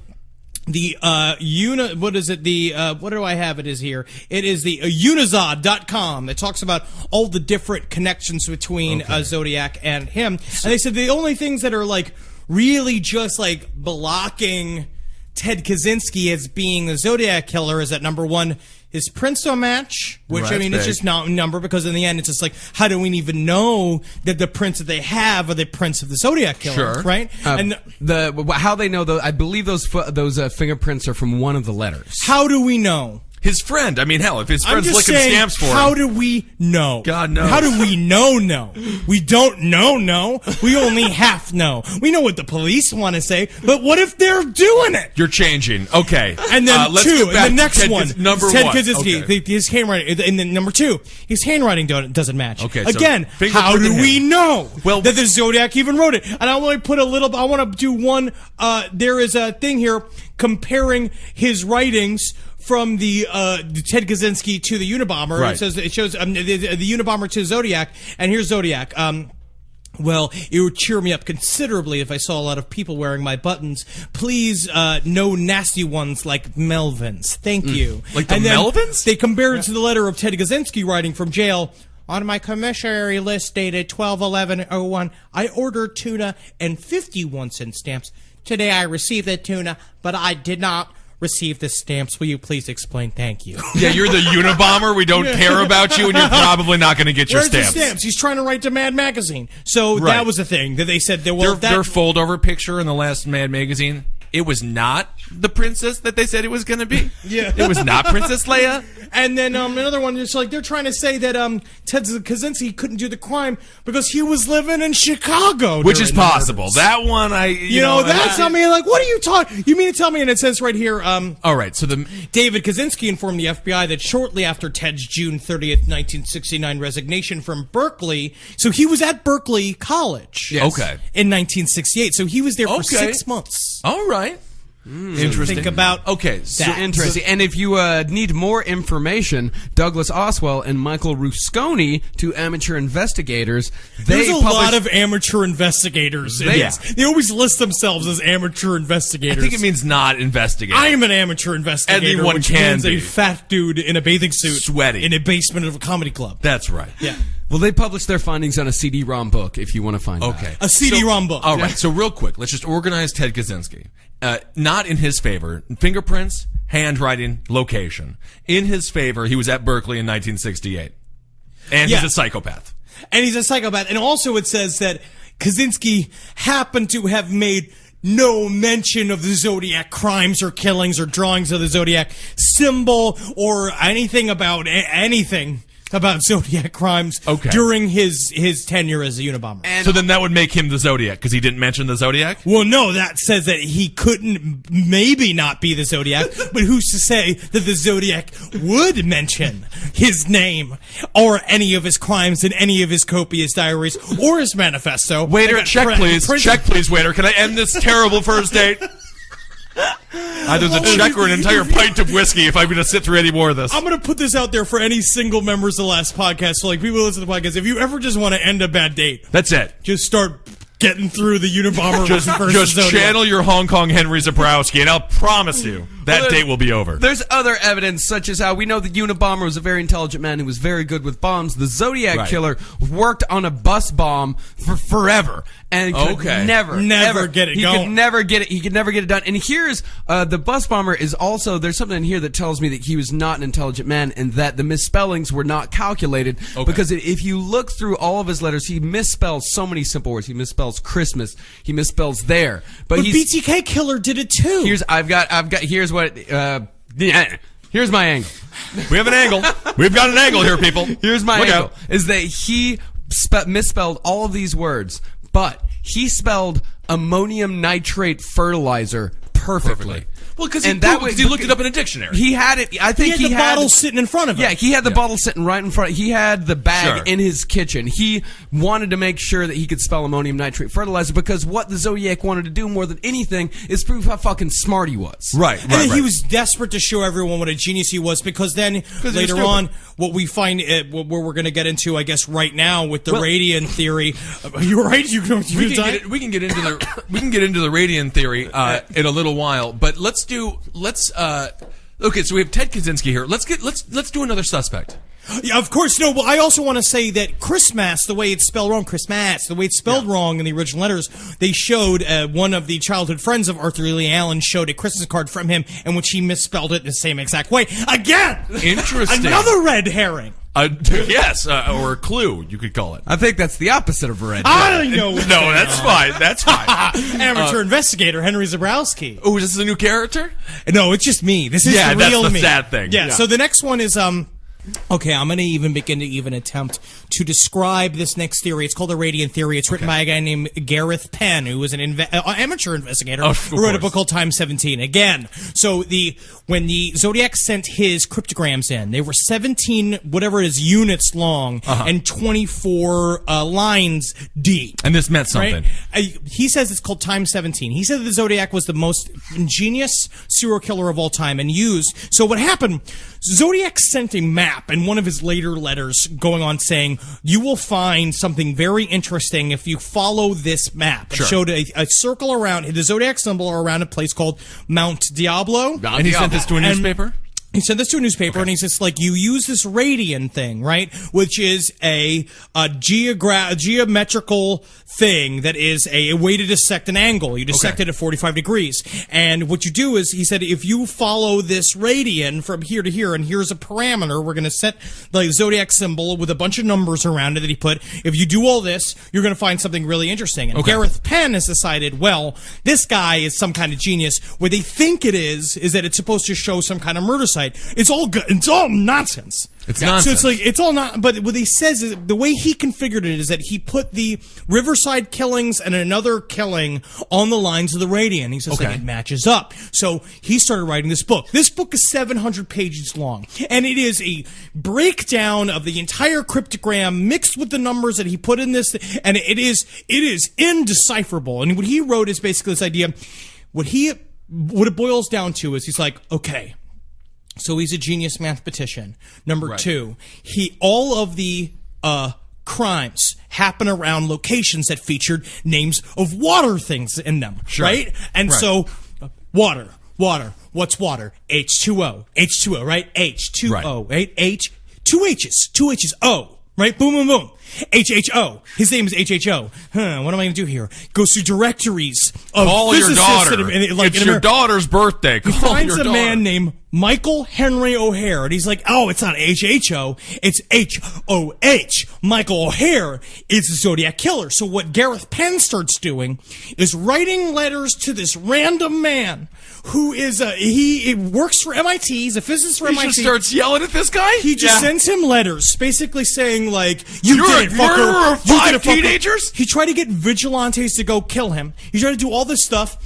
the what is it? The what do I have? It is here. It is the Unizod.com. It talks about all the different connections between Zodiac and him. And they said the only things that are like really just like blocking Ted Kaczynski as being the Zodiac killer is that number one, his Prince don't match, which I mean, it's just not a number because in the end, it's just like, how do we even know that the prince that they have are the prince of the Zodiac killer, right? And how they know, though, I believe those fingerprints are from one of the letters. How do we know? His friend. I mean, hell, if his friend's licking stamps for him. How do we know? God knows. How do we know? No. We don't know. We only half know. We know what the police want to say, but what if they're doing it? You're changing. Okay. And then the next one. Number Ted one. Kaczynski, his handwriting. And then number two, his handwriting doesn't match. Okay. Again, so how do we know that the Zodiac even wrote it? And I want to put I want to do one, there is a thing here comparing his writings from the Ted Kaczynski to the Unabomber. Right. It shows the Unabomber to Zodiac, and here's Zodiac. Well, it would cheer me up considerably if I saw a lot of people wearing my buttons. Please, no nasty ones like Melvin's. Thank you. Like the Melvins? They compared it to the letter of Ted Kaczynski writing from jail. On my commissary list dated 12/11/01, I ordered tuna and 51-cent stamps. Today I received the tuna, but I did not receive the stamps. Will you please explain? Thank you. Yeah, you're the Unabomber. We don't care about you, and you're probably not going to get your stamps. Where's the stamps? He's trying to write to Mad Magazine. So that was the thing that they said. Their fold-over picture in the last Mad Magazine, it was not the princess that they said it was going to be. Yeah. It was not Princess Leia. And then another one, it's like they're trying to say that Ted Kaczynski couldn't do the crime because he was living in Chicago. Which is possible. That one, you know that's I mean, like, what are you talking? You mean to tell me? And it says right here. All right. So David Kaczynski informed the FBI that shortly after Ted's June 30th, 1969 resignation from Berkeley, so he was at Berkeley College. Yes. Okay. In 1968, so he was there for 6 months. All right. Interesting. Think about okay. So that. interesting. And if you need more information, Douglas Oswell and Michael Rusconi, two amateur investigators, There's a lot of amateur investigators. They always list themselves as amateur investigators. I think it means not investigating. I am an amateur investigator. Anyone which can means be. a fat dude in a bathing suit, Sweaty. in a basement of a comedy club. That's right. Yeah. Well, they published their findings on a CD-ROM book if you want to find Okay. A CD-ROM book. All right. So real quick, let's just organize Ted Kaczynski. Not in his favor. Fingerprints, handwriting, location. In his favor, he was at Berkeley in 1968. And Yeah. he's a psychopath. And he's a psychopath. And also it says that Kaczynski happened to have made no mention of the Zodiac crimes or killings or drawings of the Zodiac symbol or anything about anything about Zodiac crimes during his tenure as a Unabomber. So then that would make him the Zodiac because he didn't mention the Zodiac? Well, no, that says that he couldn't maybe not be the Zodiac, but who's to say that the Zodiac would mention his name or any of his crimes in any of his copious diaries or his manifesto? Waiter, check please. Check please, waiter. Can I end this terrible first date? Either the check or an entire pint of whiskey if I'm going to sit through any more of this. I'm going to put this out there for any single members of the last podcast. So, like, people who listen to the podcast, if you ever just want to end a bad date, that's it. Just start getting through the Unabomber versus Just Zodiac. channel your Hong Kong Henry Zabrowski, and I'll promise you that date will be over. There's other evidence, such as how we know the Unabomber was a very intelligent man who was very good with bombs. The Zodiac Killer worked on a bus bomb for forever and could never get it going. He could never get it done. And here's the bus bomber is also, there's something in here that tells me that he was not an intelligent man and that the misspellings were not calculated. Because if you look through all of his letters, he misspells so many simple words. He misspells Christmas. He misspells there. But BTK Killer did it too. Here's my angle. We have an angle. We've got an angle here, people. Here's my Look angle. out. Is that he misspelled all of these words, but he spelled ammonium nitrate fertilizer perfectly. Well, because he looked it up in a dictionary. He had it. I think he had the bottle sitting in front of him. Yeah, he had the bottle sitting right in front. He had the bag Sure. in his kitchen. He wanted to make sure that he could spell ammonium nitrate fertilizer because what the Zodiac wanted to do more than anything is prove how fucking smart he was. Right. And he was desperate to show everyone what a genius he was because then later on, what we find, where we're going to get into, I guess, right now with the radian theory. You're right. We can get into the radian theory in a little while, but let's okay, so we have Ted Kaczynski here. Let's do another suspect. Yeah, of course. No, well, I also want to say that Christmas, the way it's spelled wrong, the way it's spelled wrong in the original letters, they showed one of the childhood friends of Arthur Lee Allen showed a Christmas card from him in which he misspelled it in the same exact way. Again! Interesting. Another red herring. Yes, or a clue, you could call it. I think that's the opposite of a red. I don't know. No, that's fine. That's fine. Amateur investigator Henry Zabrowski. Oh, is this a new character? No, it's just me. This is the real that's the me. sad thing. Yeah. So the next one is okay, I'm going to even begin to attempt to describe this next theory. It's called the radiant theory. It's written by a guy named Gareth Penn, who was an amateur investigator who wrote a book called Time 17. Again, so when the Zodiac sent his cryptograms in, they were 17, whatever it is, units long and 24 lines deep. And this meant something. Right? He says it's called Time 17. He said that the Zodiac was the most ingenious serial killer of all time and used. So what happened, Zodiac sent a map in one of his later letters going on saying, you will find something very interesting if you follow this map. Sure. It showed a circle around, the Zodiac symbol around a place called Mount Diablo. And he sent this to a newspaper? He sent this to a newspaper, and he's just like, you use this radian thing, right? Which is a geometrical thing that is a way to dissect an angle. You dissect it at 45 degrees. And what you do is, he said, if you follow this radian from here to here, and here's a parameter, we're going to set the Zodiac symbol with a bunch of numbers around it that he put. If you do all this, you're going to find something really interesting. And Gareth Penn has decided, well, this guy is some kind of genius. What they think it is that it's supposed to show some kind of murder site. It's all good. It's all nonsense. It's nonsense. So it's like, it's all not, but what he says is, the way he configured it is that he put the Riverside killings and another killing on the lines of the radian. He says, like, it matches up. So he started writing this book. This book is 700 pages long, and it is a breakdown of the entire cryptogram mixed with the numbers that he put in this, and it is indecipherable. And what he wrote is basically this idea, what he what it boils down to is he's like, okay, so he's a genius mathematician. Number two, all of the crimes happen around locations that featured names of water things in them, right? And so, water. What's water? H2O, right? H2O, right? Two H's, O, right? Boom, boom, boom. HHO. His name is HHO. What am I going to do here? Goes through directories of Call your physicists daughter. Like It's your daughter's birthday. He Call finds your a daughter. man named Michael Henry O'Hare, and he's like, oh, it's not HHO, it's HOH. Michael O'Hare is the Zodiac Killer. So what Gareth Penn starts doing is writing letters to this random man who is he works for MIT. He's a physicist for MIT. He just starts yelling at this guy? He just sends him letters, basically saying like, "You You're did it, a murderer fucker. of You did 5 it, fucker." teenagers? He tried to get vigilantes to go kill him. He tried to do all this stuff.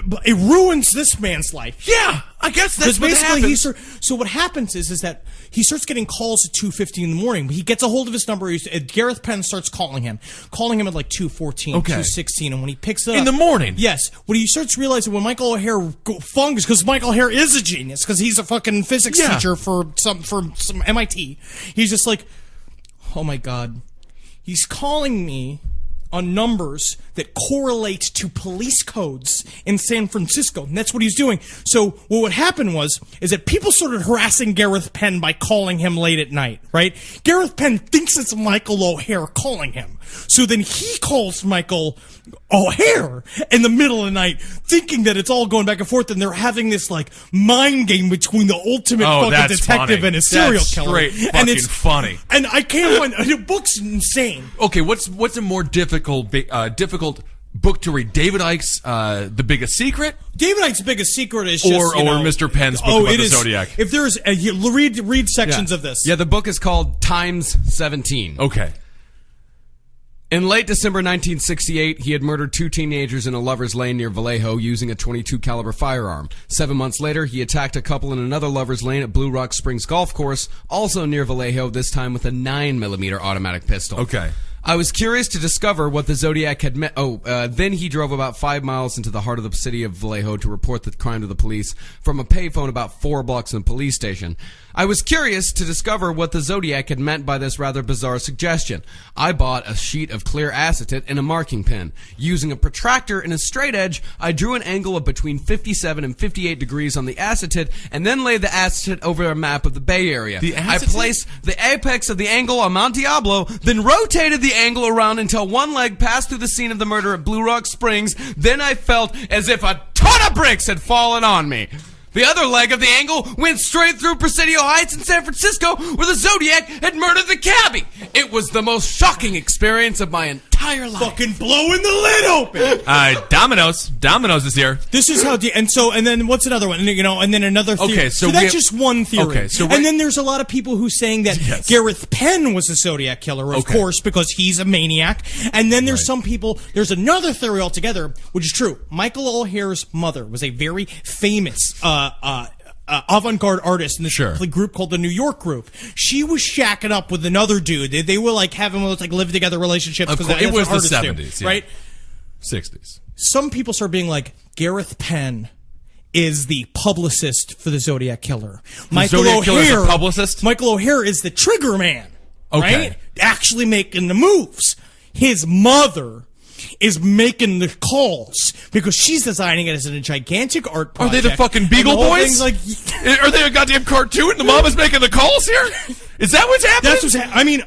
But it ruins this man's life. Yeah, I guess that's what happens. So what happens is that he starts getting calls at 2:50 in the morning. He gets a hold of his number. Gareth Penn starts calling him at like 2:14, 2:16, and when he picks up In the morning? yes, when he starts realizing when Michael O'Hare fungus, because Michael O'Hare is a genius, because he's a fucking physics teacher for some MIT. He's just like, oh my god, he's calling me on numbers that correlate to police codes in San Francisco. And that's what he's doing. So what would happen is that people started harassing Gareth Penn by calling him late at night, right? Gareth Penn thinks it's Michael O'Hare calling him. So then he calls Michael O'Hare in the middle of the night, thinking that it's all going back and forth, and they're having this like mind game between the ultimate fucking detective and a serial killer. And it's funny. And I can't find the book's insane. Okay, what's a more difficult book to read? David Icke's The Biggest Secret? David Icke's Biggest Secret is just, or Mr. Penn's book about the Zodiac. If there's read sections of this. Yeah, the book is called Times 17. Okay. In late December 1968, he had murdered 2 teenagers in a lover's lane near Vallejo using a .22 caliber firearm. 7 months later, he attacked a couple in another lover's lane at Blue Rock Springs Golf Course, also near Vallejo, this time with a 9mm automatic pistol. Okay. I was curious to discover what the Zodiac had met. Then he drove about 5 miles into the heart of the city of Vallejo to report the crime to the police from a payphone about 4 blocks from the police station. I was curious to discover what the Zodiac had meant by this rather bizarre suggestion. I bought a sheet of clear acetate and a marking pen. Using a protractor and a straight edge, I drew an angle of between 57 and 58 degrees on the acetate and then laid the acetate over a map of the Bay Area. I placed the apex of the angle on Mount Diablo, then rotated the angle around until one leg passed through the scene of the murder at Blue Rock Springs. Then I felt as if a ton of bricks had fallen on me. The other leg of the angle went straight through Presidio Heights in San Francisco, where the Zodiac had murdered the cabbie. It was the most shocking experience of my entire life. Fucking blowing the lid open. Domino's is here. This is how, and then what's another one? And then another theory. Okay, so that's just one theory. Okay, so and then there's a lot of people who saying that Gareth Penn was the Zodiac Killer, of course, because he's a maniac. And then there's some people, there's another theory altogether, which is true. Michael O'Hare's mother was a very famous, avant-garde artist in this group called the New York Group. She was shacking up with another dude. They were like having those like live together relationships. It was the 70s, right? 60s. Some people start being like, Gareth Penn is the publicist for the Zodiac Killer. Michael O'Hare, publicist? Michael O'Hare is the trigger man, Okay. right? Actually making the moves. His mother is making the calls because she's designing it as a gigantic art Are project. they the fucking Beagle And the whole Boys? thing's like, Are they a goddamn cartoon? The mom is making the calls here? Is that what's happening? that's what's happening. I mean,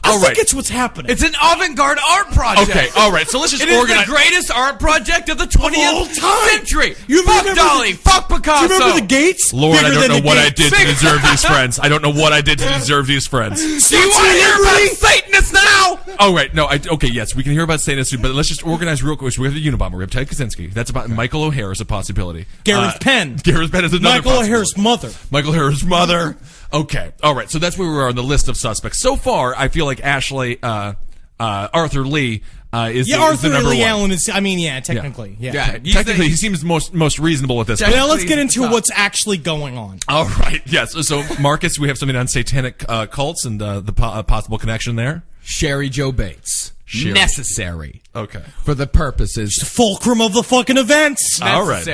I think it's what's happening. It's an avant-garde art project. Okay, all right. So let's just It is organize. the greatest art project of the all 20th time. century. You Fuck remember Dolly. Fuck Picasso. Do you remember the Gates? Lord, I Bigger don't than know the what I Gates. did to deserve these friends. I don't know what I did to deserve these friends. Do you want to hear about Satanists now? Oh, right. No, okay, yes, we can hear about Satanists, but let's just organize real quick. So we have the Unabomber. We have Ted Kaczynski. That's about Michael O'Hare is a possibility. Gareth Penn. Gareth Penn is another Michael possibility. O'Hare's mother. Michael O'Hare's mother. Okay. All right. So that's where we are on the list of suspects. So far, I feel like Ashley, Arthur Lee, is the Arthur number Lee one. Allen is. I mean, technically, Technically, he seems most reasonable at this point. Now let's get into what's actually going on. All right. Yes. So, Marcus, we have something on satanic cults and the possible connection there. Sherry Jo Bates. necessary. Okay. For the purposes. Fulcrum of the fucking events. All right.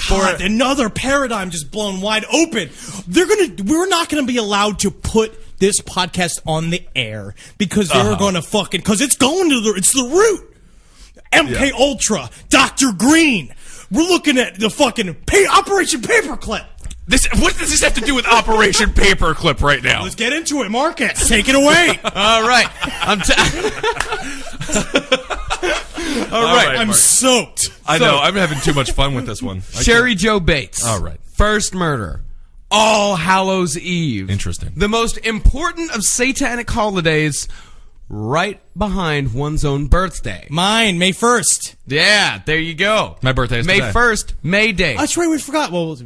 God, another paradigm just blown wide open. We're not gonna be allowed to put this podcast on the air because they're gonna because it's going to it's the root. MK Ultra, Dr. Green. We're looking at the fucking Operation Paperclip. What does this have to do with Operation Paperclip right now? Let's get into it, Marcus. Take it away. All right. All right. I'm soaked. I know. I'm having too much fun with this one. Sherry Joe Bates. All right. First murder. All Hallows Eve. Interesting. The most important of satanic holidays, right behind one's own birthday. Mine, May 1st. Yeah, there you go. My birthday is May today. 1st, May Day. That's right, we forgot. Well,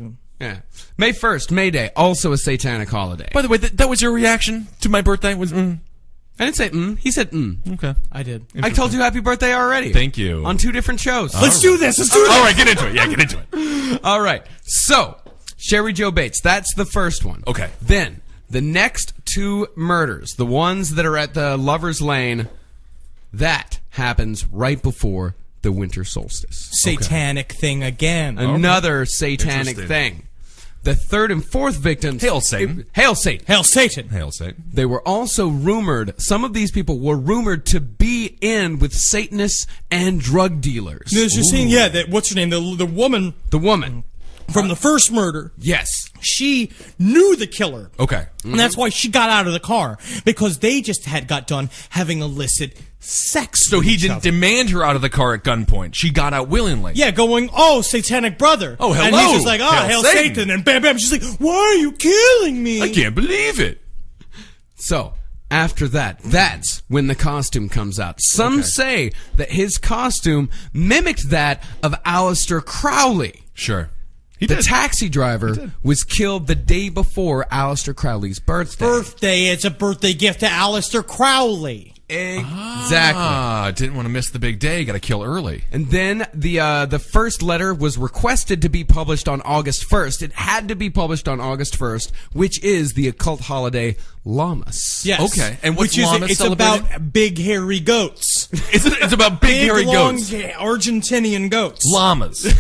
Yeah. May 1st, May Day, also a satanic holiday. By the way, that was your reaction to my birthday? Was I didn't say he said Okay. I did. I told you happy birthday already. Thank you. On 2 different shows. Let's do this. Let's do this. All right, get into it. Yeah, get into it. All right. So, Sherry Joe Bates, that's the first one. Okay. Then, the next 2 murders, the ones that are at the Lover's Lane, that happens right before the winter solstice. Satanic thing again. Another satanic Interesting. thing. The 3rd and 4th victims... Hail Satan. Hail Satan. Hail Satan. Hail Satan. They were also rumored, some of these people were rumored to be in with Satanists and drug dealers. You're seeing, that what's her name? The woman The woman. from the first murder. Yes. She knew the killer. Okay. And that's why she got out of the car. Because they just got done having illicit sex. So with he each didn't other. demand her out of the car at gunpoint. She got out willingly. Yeah, going, oh, satanic brother. Oh, hello. And he's just like, Hail hail Satan. Satan. And bam, bam. She's like, why are you killing me? I can't believe it. So, after that, that's when the costume comes out. Some say that his costume mimicked that of Aleister Crowley. Sure. The taxi driver was killed the day before Aleister Crowley's birthday. It's a birthday gift to Aleister Crowley. Exactly. Didn't want to miss the big day. Got to kill early. And then the first letter was requested to be published on August 1st. It had to be published on August 1st, which is the occult holiday Lammas. Yes. Okay. And what's Which is Lammas it's celebrated? about big hairy goats. It's about big hairy long, goats. Argentinian goats. Llamas.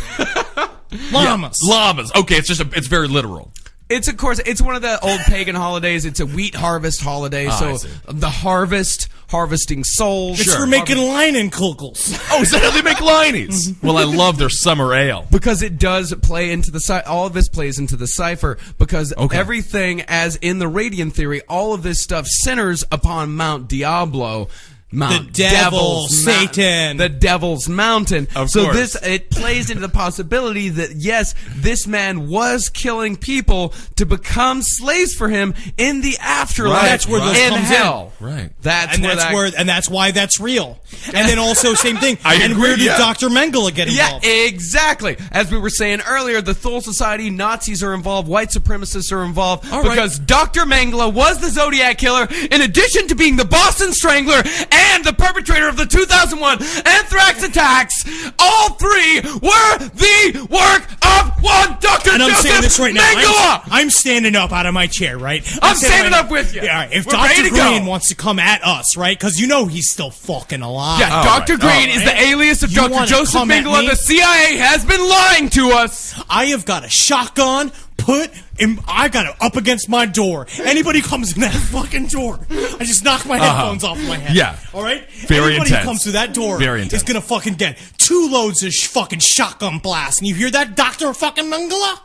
Llamas. Yeah, llamas. Okay, it's very literal. It's of course it's one of the old pagan holidays. It's a wheat harvest holiday, I so see. the harvesting souls. It's for making linen kugels. Oh, is that how they make linings? Well, I love their summer ale. Because it does play into the all of this plays into the cipher because everything, as in the Radiant theory, all of this stuff centers upon Mount Diablo. The devil, Satan. The Devil's Mountain. Of so course. it plays into the possibility that, yes, this man was killing people to become slaves for him in the afterlife. That's where this in comes hell. in. Right. And that's why that's real. And then also same thing. And agree, where did yeah. Dr. Mengele get involved? Yeah, exactly. As we were saying earlier, the Thule Society, Nazis are involved, white supremacists are involved, because Dr. Mengele was the Zodiac Killer, in addition to being the Boston Strangler and the perpetrator of the 2001 anthrax attacks. All 3 were the work of one Dr. And I'm Joseph saying this right now. Mengele. I'm standing up out of my chair, right? I'm saying standing right up with you. Yeah, all right. If We're ready Dr. to go. Green wants to come at us, right? Because you know he's still fucking alive. Yeah, Dr. Green is the alias of You Dr. wanna Joseph come at Mengele. me? The CIA has been lying to us. I have got a shotgun. I got it up against my door. Anybody comes in that fucking door, I just knock my headphones off my head. Yeah. All right? Very Anybody intense. who comes through that door Very is intense. gonna fucking get 2 loads of fucking shotgun blast. And you hear that, Dr. fucking Mengele?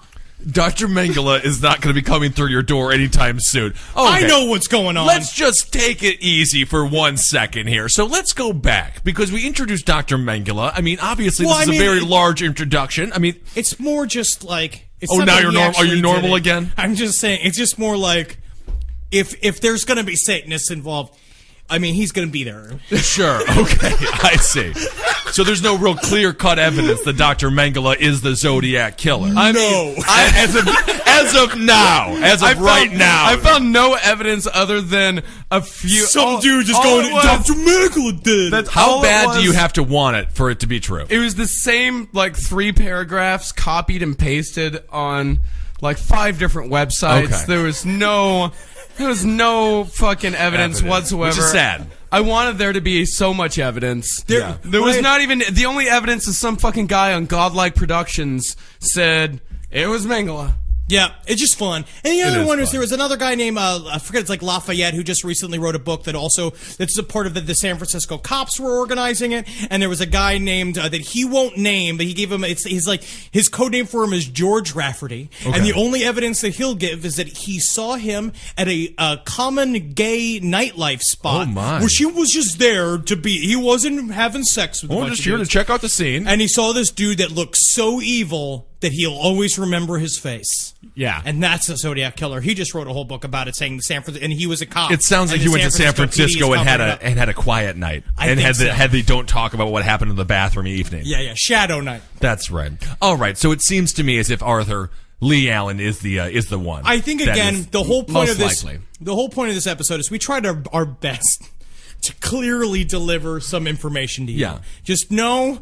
Dr. Mengele is not going to be coming through your door anytime soon. I Okay. know what's going on. Let's just take it easy for 1 second here. So let's go back, because we introduced Dr. Mengele. I mean, obviously, Well, this I is mean, a very large introduction. I mean, It's more just like... It's Oh, not now that you're he normal. Are you actually normal did it. again? I'm just saying, it's just more like, if there's gonna be Satanists involved, I mean, he's gonna be there. sure. Okay, I see. So there's no real clear-cut evidence that Dr. Mengele is the Zodiac Killer. As of now, I found no evidence other than a few. Some dude just going, Dr. Mengele did. That's How all it bad was. do you have to want it for it to be true? It was the same, like 3 paragraphs copied and pasted on like 5 different websites. Okay. There was no fucking evidence whatsoever. Which is sad. I wanted there to be so much evidence. There was not even the only evidence is some fucking guy on Godlike Productions said it was Mengele. Yeah, it's just fun. And the other is one is fun. there was another guy named, I forget, it's like Lafayette, who just recently wrote a book that's a part of the San Francisco cops were organizing it. And there was a guy named, that he won't name, but he gave him, he's like, his code name for him is George Rafferty. Okay. And the only evidence that he'll give is that he saw him at a common gay nightlife spot. Oh, my. Where she was just there to be, he wasn't having sex with a bunch just of here to dudes. check out the scene. And he saw this dude that looked so evil that he'll always remember his face. Yeah. And that's the Zodiac Killer. He just wrote a whole book about it, saying the San Francisco, and he was a cop. It sounds like And he the went to San Francisco PD is and had covering it up. had a quiet night I and think had so. had the don't talk about what happened in the bathroom evening. Yeah, Shadow Night. That's right. All right. So it seems to me as if Arthur Lee Allen is the one. I think That again, is the whole point most of this, likely. the whole point of this episode is we tried our best to clearly deliver some information to you. Yeah. Just know.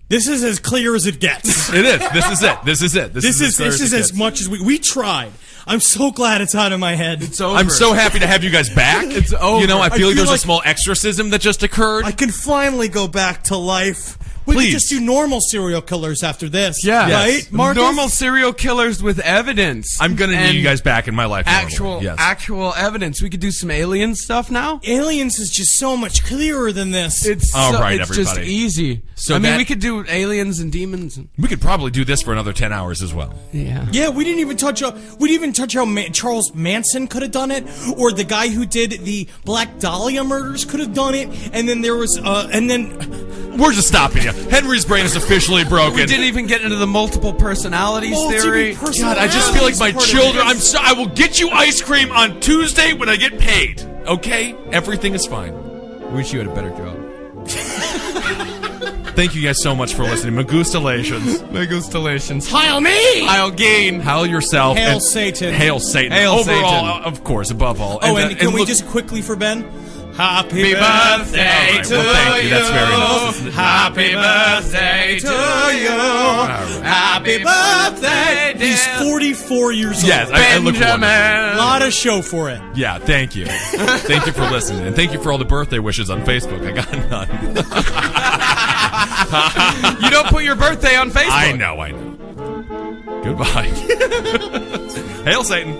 This is as clear as it gets. It is. This is it. This is it. This is it as gets. much as we tried. I'm so glad it's out of my head. It's over. I'm so happy to have you guys back. It's over. You know, I feel like there's a like small exorcism that just occurred. I can finally go back to life. We Please. could just do normal serial killers after this. Yeah. Right, Yes. Marcus? Normal serial killers with evidence. I'm gonna need And you guys back in my life. Actual, Yes. actual evidence. We could do some alien stuff now. Aliens is just so much clearer than this. It's All right, it's just everybody. easy. So I mean, that- we could do aliens and demons. And, We could probably do this for another 10 hours as well. yeah. Yeah, we didn't even touch how Charles Manson could have done it, or the guy who did the Black Dahlia murders could have done it, and then there was, and then We're just stopping you. Henry's brain is officially broken. We didn't even get into the multiple personalities theory. God, I just feel like my children. I will get you ice cream on Tuesday when I get paid. Okay, everything is fine. Wish you had a better job. Thank you guys so much for listening. Magustalations. Magustalations. Heil me! Heil gain. Heil yourself. Hail and Satan. Hail Satan. Hail Overall, Satan. of course, above all. Oh, and can we look- just quickly for Ben? Happy birthday birthday to well, thank you. That's very nice. Happy birthday to you. Happy birthday, dear He's 44 years old. Yes, I look wonderful. A lot of show for it. Yeah, thank you. Thank you for listening. And thank you for all the birthday wishes on Facebook. I got none. You don't put your birthday on Facebook. I know. Goodbye. Hail Satan.